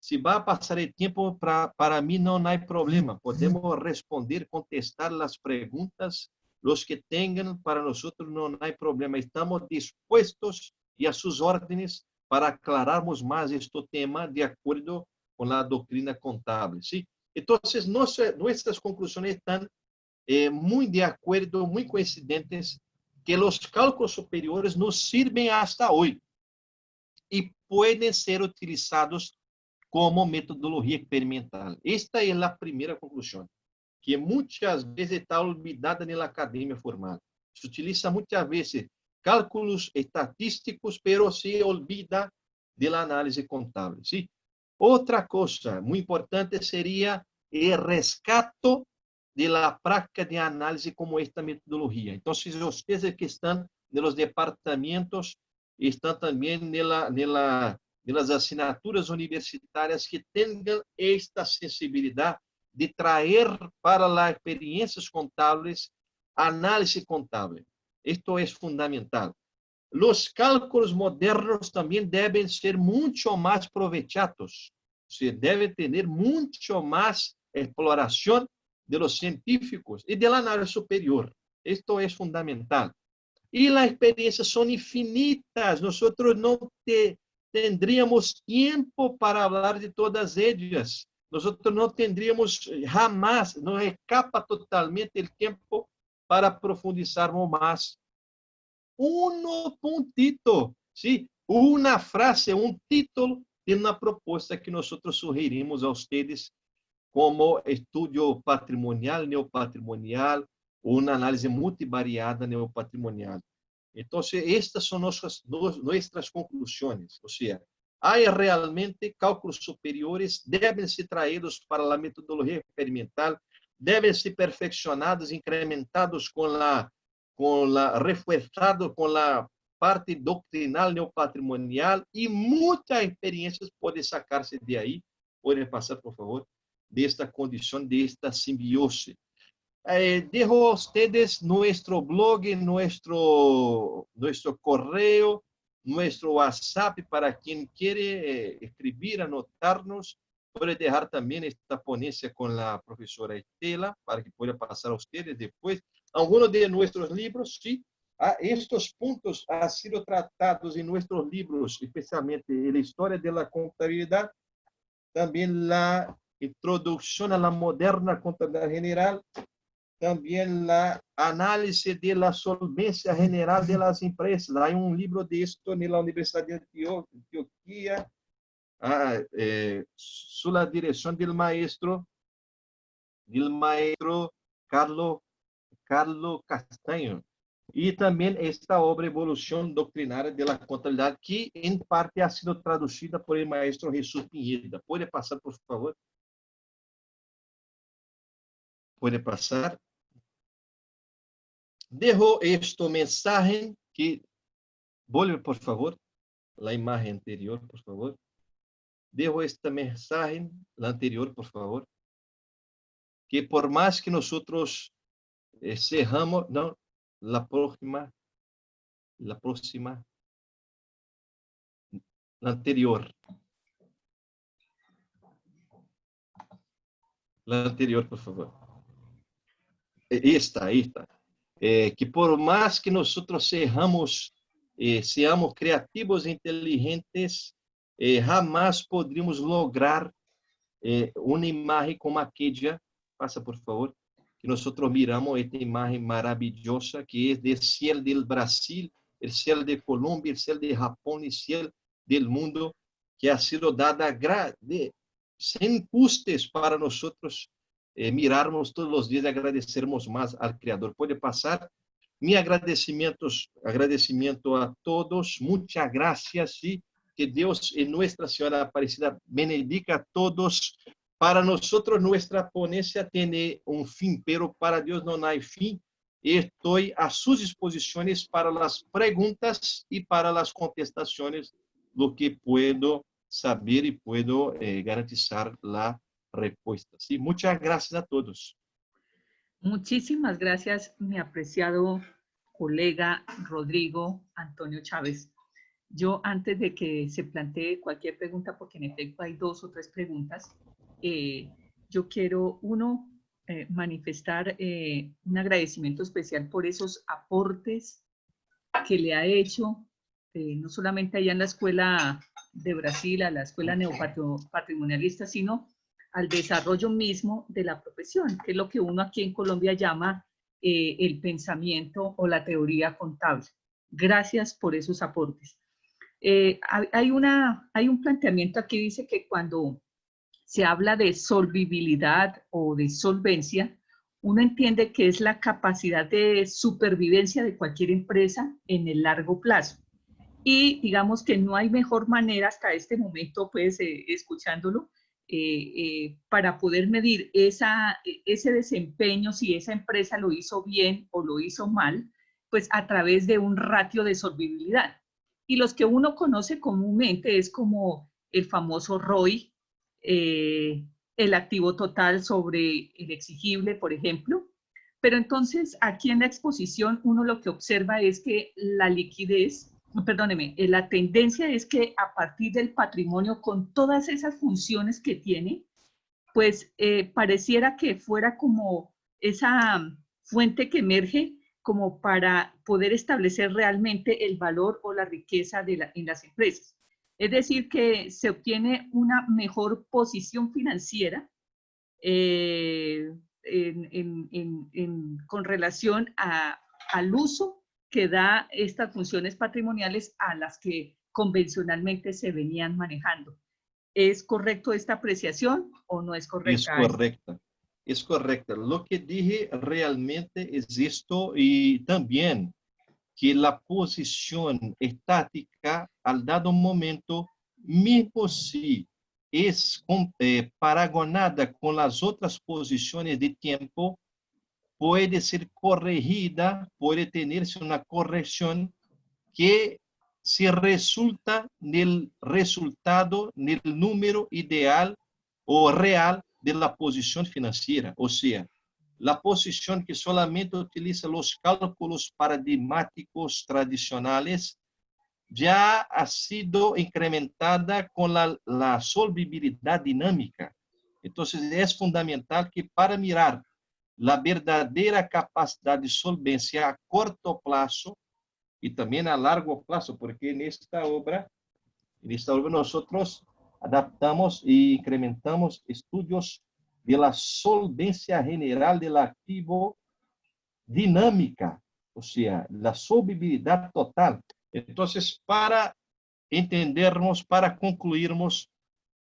Si va a pasar el tiempo, para mí no hay problema. Podemos responder, contestar las preguntas, los que tengan, para nosotros no hay problema. Estamos dispuestos y a sus órdenes para aclararmos más este tema de acuerdo con la doctrina contable, ¿sí? Entonces, nuestras conclusiones están muy de acuerdo, muy coincidentes, que los cálculos superiores nos sirven hasta hoy y pueden ser utilizados como metodología experimental. Esta es la primera conclusión, que muchas veces está olvidada en la academia formal. Se utiliza muchas veces cálculos estatísticos, pero se olvida del análisis contable, ¿sí? Outra coisa muito importante seria o rescate da prática de análise como esta metodologia. Então, se vocês que estão nos departamentos, estão também nas assinaturas universitárias que tenham esta sensibilidade de trazer para as experiências contábeis análise contábil. Isto é fundamental. Los cálculos modernos también deben ser mucho más provechados. Se debe tener mucho más exploración de los científicos y del análisis superior. Esto es fundamental. Y las experiencias son infinitas. Nosotros no tendríamos tiempo para hablar de todas ellas. Nosotros no tendríamos jamás, nos escapa totalmente el tiempo para profundizarmos más. Um puntito, ¿sí? Uma frase, um título de uma proposta que nós sugerimos a vocês como estudo patrimonial, neopatrimonial, ou uma análise multivariada neopatrimonial. Então, estas são nossas conclusões. Ou seja, há realmente cálculos superiores, devem ser traídos para a metodologia experimental, devem ser perfeccionados, incrementados reforçado com a parte doctrinal neopatrimonial e muitas experiências podem sacar-se de aí. Podem passar, por favor, desta condição, desta simbiose. Dejo a ustedes nuestro blog, nuestro correo, nuestro WhatsApp para quien quiere escribir, anotarnos. Puede dejar también esta ponencia con la profesora Estela para que pueda pasar a ustedes después. Algunos de nuestros libros, sí, estos puntos han sido tratados en nuestros libros, especialmente la historia de la contabilidad, también la introducción a la moderna contabilidad general, también la análisis de la solvencia general de las empresas. Hay un libro de esto en la Universidad de Antioquia, sob la dirección del maestro Carlos Castaño. E também esta obra Evolução Doutrinária da Contabilidade, que em parte ha sido traduzida por el maestro Jesús Pineda. Pode passar, por favor? Pode passar? Dejo esta mensagem que... Vuelve, por favor, a imagem anterior, por favor. Dejo esta mensagem, a anterior, por favor. Que por mais que nós cerramos, não, la próxima, la anterior. La anterior, por favor. Esta. Que por mais que nós cerramos, seamos criativos e inteligentes, jamais poderíamos lograr uma imagem como aquella. Passa, por favor. Que nós miramos esta imagem maravilhosa que é do céu do Brasil, o céu de Colômbia, o céu de Japão e o céu do mundo, que ha sido dada sem custos para nós mirarmos todos os dias e agradecermos mais ao Criador. Pode passar. Mi agradecimento a todos. Muitas graças e que Deus e Nossa Senhora Aparecida benediga a todos para nosotros nuestra ponencia tiene un fin, pero para Dios no hay fin. Estoy a sus disposiciones para las preguntas y para las contestaciones, lo que puedo saber y puedo garantizar la respuesta. ¿Sí? Muchas gracias a todos. Muchísimas gracias, mi apreciado colega Rodrigo Antonio Chávez. Yo, antes de que se plantee cualquier pregunta, porque en efecto hay 2 o 3 preguntas, yo quiero, manifestar un agradecimiento especial por esos aportes que le ha hecho, no solamente allá en la Escuela de Brasil, a la Escuela Neopatrimonialista, sino al desarrollo mismo de la profesión, que es lo que uno aquí en Colombia llama el pensamiento o la teoría contable. Gracias por esos aportes. Hay un planteamiento aquí, dice que cuando se habla de solvibilidad o de solvencia, uno entiende que es la capacidad de supervivencia de cualquier empresa en el largo plazo. Y digamos que no hay mejor manera hasta este momento, pues, escuchándolo, para poder medir ese desempeño, si esa empresa lo hizo bien o lo hizo mal, pues a través de un ratio de solvibilidad. Y los que uno conoce comúnmente es como el famoso ROI, el activo total sobre el exigible, por ejemplo. Pero entonces aquí en la exposición uno lo que observa es que la liquidez, perdóneme, la tendencia es que a partir del patrimonio con todas esas funciones que tiene, pues pareciera que fuera como esa fuente que emerge como para poder establecer realmente el valor o la riqueza en las empresas. Es decir, que se obtiene una mejor posición financiera con relación al uso que da estas funciones patrimoniales a las que convencionalmente se venían manejando. ¿Es correcto esta apreciación o no es correcta? Es correcta. Es correcta. Lo que dije realmente es esto, y también que la posición estática al dado momento, mismo si es paragonada con las otras posiciones de tiempo, puede ser corregida, puede tenerse una corrección que se resulta del resultado, del número ideal o real de la posición financiera. O sea, la posición que solamente utiliza los cálculos paradigmáticos tradicionales ya ha sido incrementada con la solvibilidad dinámica. Entonces, es fundamental que para mirar la verdadera capacidad de solvencia a corto plazo y también a largo plazo, porque en esta obra nosotros adaptamos e incrementamos estudios de la solvencia general del activo dinámica, o sea, la solvibilidad total. Entonces, para entendermos, para concluirmos,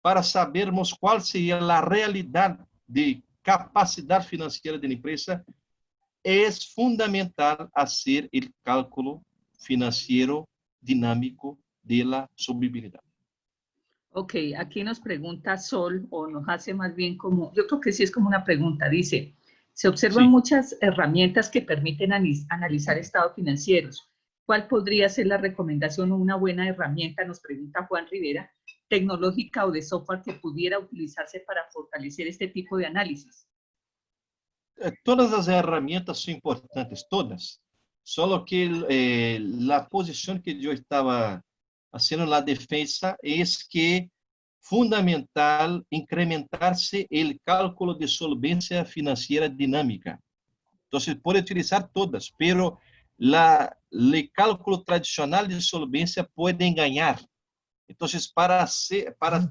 para sabermos cuál sería la realidad de capacidad financiera de la empresa, es fundamental hacer el cálculo financiero dinámico de la solvibilidad. Ok, aquí nos pregunta Sol, o nos hace más bien como, yo creo que sí es como una pregunta, dice, se observan muchas herramientas que permiten analizar estados financieros. ¿Cuál podría ser la recomendación o una buena herramienta, nos pregunta Juan Rivera, tecnológica o de software que pudiera utilizarse para fortalecer este tipo de análisis? Todas las herramientas son importantes, todas. Solo que la posición que yo estaba haciendo en la defensa es que fundamental incrementarse el cálculo de solvencia financiera dinámica. Entonces, puede utilizar todas, pero el cálculo tradicional de solvencia puede engañar. Entonces, para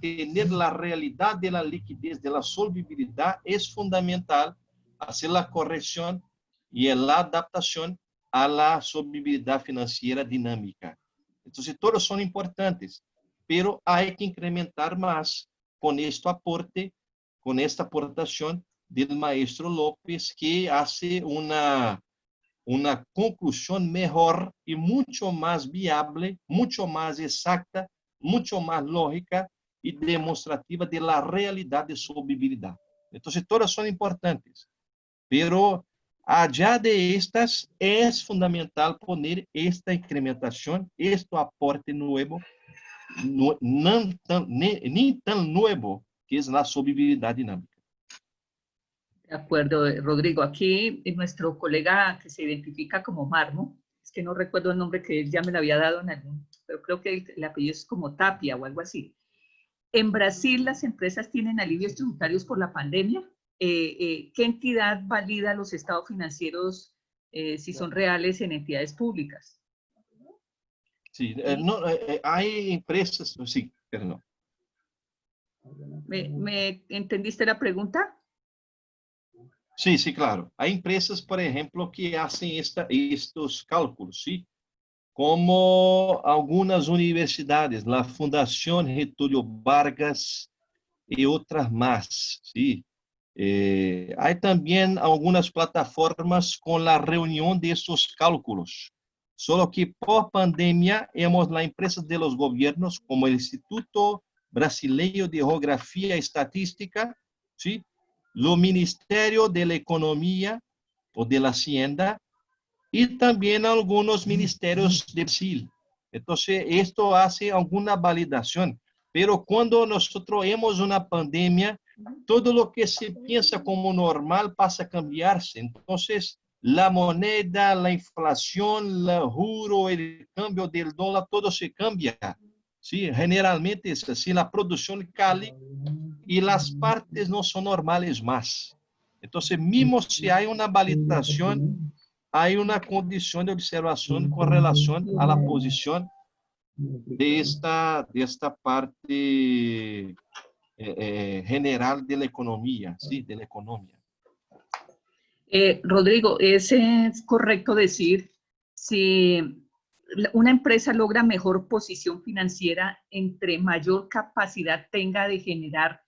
tener la realidad de la liquidez, de la solvibilidad, es fundamental hacer la corrección y la adaptación a la solvibilidad financiera dinámica. Entonces, todos son importantes, pero hay que incrementar más con este aporte, con esta aportación del maestro López, que hace una conclusión mejor y mucho más viable, mucho más exacta, mucho más lógica y demostrativa de la realidad de solvibilidad. Entonces, todas son importantes, pero allá de estas es fundamental poner esta incrementación, este aporte nuevo, ni tan nuevo, que es la solvibilidad dinámica. De acuerdo, Rodrigo. Aquí nuestro colega que se identifica como Marmo, es que no recuerdo el nombre que él ya me lo había dado en algún, pero creo que el apellido es como Tapia o algo así. En Brasil las empresas tienen alivios tributarios por la pandemia. ¿Qué entidad valida los estados financieros si son reales en entidades públicas? Sí, no, hay empresas, sí, perdón. ¿Me entendiste la pregunta? Sí, sí, claro. Hay empresas, por ejemplo, que hacen estos cálculos, ¿sí? Como algunas universidades, la Fundación Getúlio Vargas y otras más, ¿sí? Hay también algunas plataformas con la reunión de estos cálculos. Solo que por pandemia hemos las empresas de los gobiernos como el Instituto Brasileiro de Geografía y Estadística, ¿sí? Lo Ministerio de la Economía o de la Hacienda y también algunos ministerios de Brasil. Entonces, esto hace alguna validación. Pero cuando nosotros hemos una pandemia, todo lo que se piensa como normal pasa a cambiarse. Entonces, la moneda, la inflación, el juro, el cambio del dólar, todo se cambia. ¿Sí? Generalmente es así, la producción cae y las partes no son normales más. Entonces, mismo si hay una validación, hay una condición de observación con relación a la posición de esta parte general de la economía, ¿sí? De la economía. Rodrigo, ¿es correcto decir si una empresa logra mejor posición financiera entre mayor capacidad tenga de generar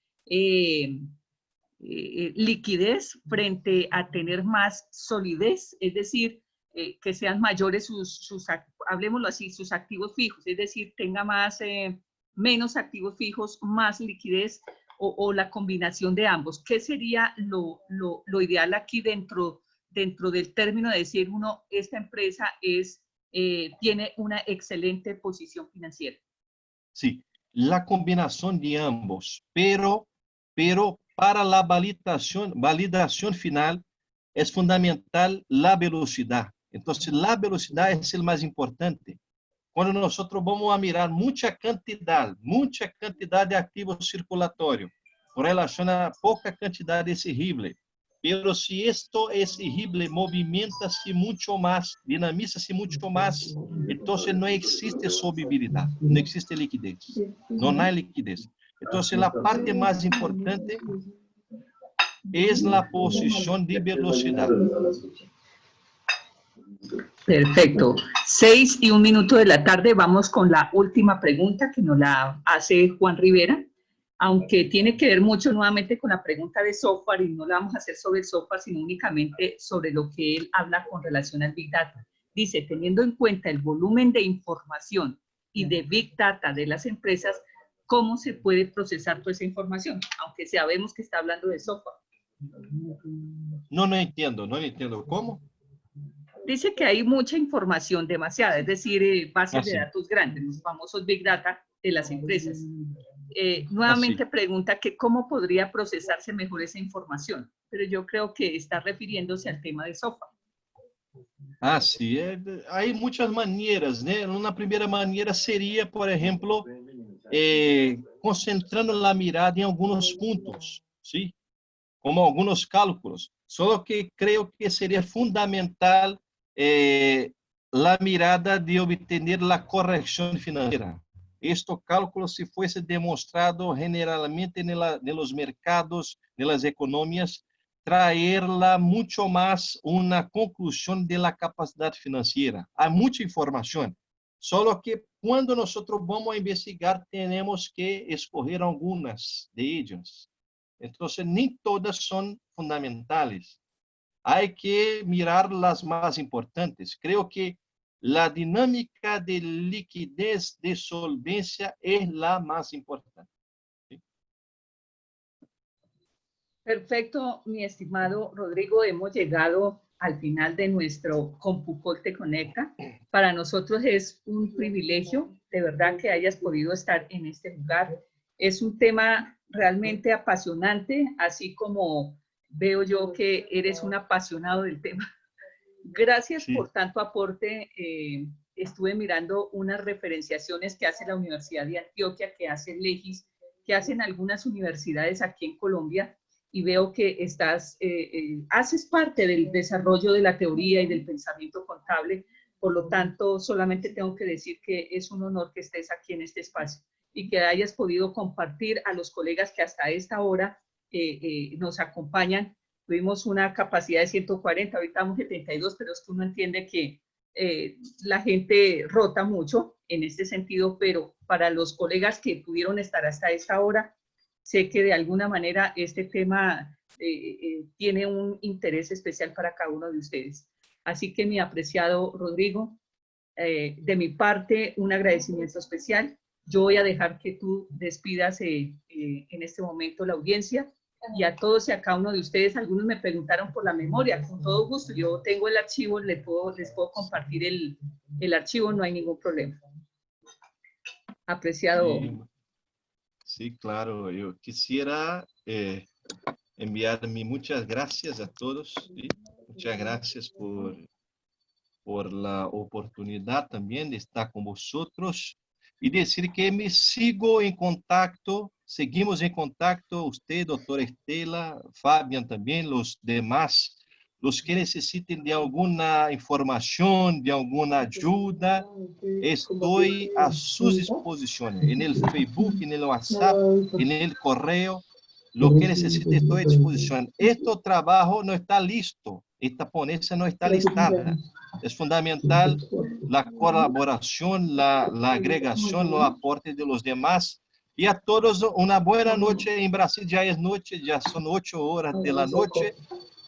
liquidez frente a tener más solidez? Es decir, que sean mayores hablemoslo así, sus activos fijos, es decir, tenga menos activos fijos, más liquidez, o la combinación de ambos. ¿Qué sería lo ideal aquí dentro del término de decir esta empresa tiene una excelente posición financiera? Sí, la combinación de ambos, pero para la validación final es fundamental la velocidad. Entonces, la velocidad es el más importante. Cuando nosotros vamos a mirar mucha cantidad de activos circulatorios con relación a poca cantidad exigible, pero si esto exigible movimenta-se mucho más, dinamiza-se mucho más, entonces no existe solvibilidad, no existe liquidez, no hay liquidez. Entonces la parte más importante es la posición de velocidad. Perfecto. 6:01 de la tarde. Vamos con la última pregunta que nos la hace Juan Rivera, aunque tiene que ver mucho nuevamente con la pregunta de software, y no la vamos a hacer sobre el software, sino únicamente sobre lo que él habla con relación al Big Data. Dice, teniendo en cuenta el volumen de información y de Big Data de las empresas, ¿cómo se puede procesar toda esa información? Aunque sabemos que está hablando de software. No entiendo. ¿Cómo? Dice que hay mucha información, demasiada, es decir, bases de datos grandes, los famosos Big Data de las empresas. Nuevamente pregunta que cómo podría procesarse mejor esa información, pero yo creo que está refiriéndose al tema de software. Sí, hay muchas maneras, ¿no? Una primera manera sería, por ejemplo, concentrando la mirada en algunos puntos, ¿sí? Como algunos cálculos. Solo que creo que sería fundamental la mirada de obtener la corrección financiera. Estos cálculos, si fuese demostrado generalmente en los mercados, en las economías, traerla mucho más una conclusión de la capacidad financiera. Hay mucha información, solo que cuando nosotros vamos a investigar tenemos que escoger algunas de ellas. Entonces, ni todas son fundamentales. Hay que mirar las más importantes. Creo que la dinámica de liquidez, de solvencia, es la más importante. Perfecto, mi estimado Rodrigo, hemos llegado al final de nuestro CompuCol Te Conecta. Para nosotros es un privilegio, de verdad, que hayas podido estar en este lugar. Es un tema realmente apasionante, así como veo yo que eres un apasionado del tema. Gracias por tanto aporte. Estuve mirando unas referenciaciones que hace la Universidad de Antioquia, que hace el Legis, que hacen algunas universidades aquí en Colombia, y veo que haces parte del desarrollo de la teoría y del pensamiento contable. Por lo tanto, solamente tengo que decir que es un honor que estés aquí en este espacio y que hayas podido compartir a los colegas que hasta esta hora nos acompañan. Tuvimos una capacidad de 140, ahorita estamos 72, pero es que uno entiende que la gente rota mucho en este sentido, pero para los colegas que pudieron estar hasta esta hora, sé que de alguna manera este tema tiene un interés especial para cada uno de ustedes. Así que, mi apreciado Rodrigo, de mi parte, un agradecimiento especial. Yo voy a dejar que tú despidas en este momento la audiencia, y a todos y a cada uno de ustedes. Algunos me preguntaron por la memoria, con todo gusto. Yo tengo el archivo, les puedo compartir el archivo, no hay ningún problema. Apreciado. Sí, claro. Yo quisiera enviar muchas gracias a todos. ¿Sí? Muchas gracias por la oportunidad también de estar con vosotros y decir que me sigo en contacto, seguimos en contacto, usted, doctora Estela, Fabián también, los demás, los que necesiten de alguna información, de alguna ayuda, estoy a sus disposiciones, en el Facebook, en el WhatsApp, en el correo, lo que necesite estoy a disposición. Este trabajo no está listo, esta ponencia no está listada. Es fundamental la colaboración, la agregación, los aportes de los demás. Y a todos una buena noche. En Brasil ya es noche, ya son 8 horas de la noche.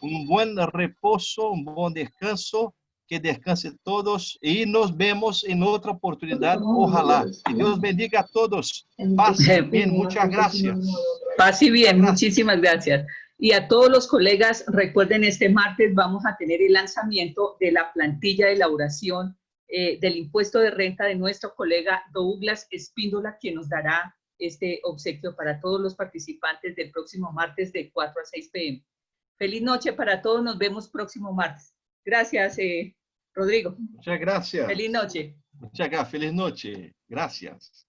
Un buen reposo, un buen descanso. Que descanse todos y nos vemos en otra oportunidad. Ojalá. Que Dios bendiga a todos. Paz bien, muchas gracias. Paz y bien, muchísimas gracias. Y a todos los colegas, recuerden, este martes vamos a tener el lanzamiento de la plantilla de elaboración del impuesto de renta de nuestro colega Douglas Espíndola, quien nos dará este obsequio para todos los participantes del próximo martes de 4 a 6 p.m. Feliz noche para todos, nos vemos próximo martes. Gracias, Rodrigo. Muchas gracias. Feliz noche. Muchas gracias. Feliz noche. Gracias.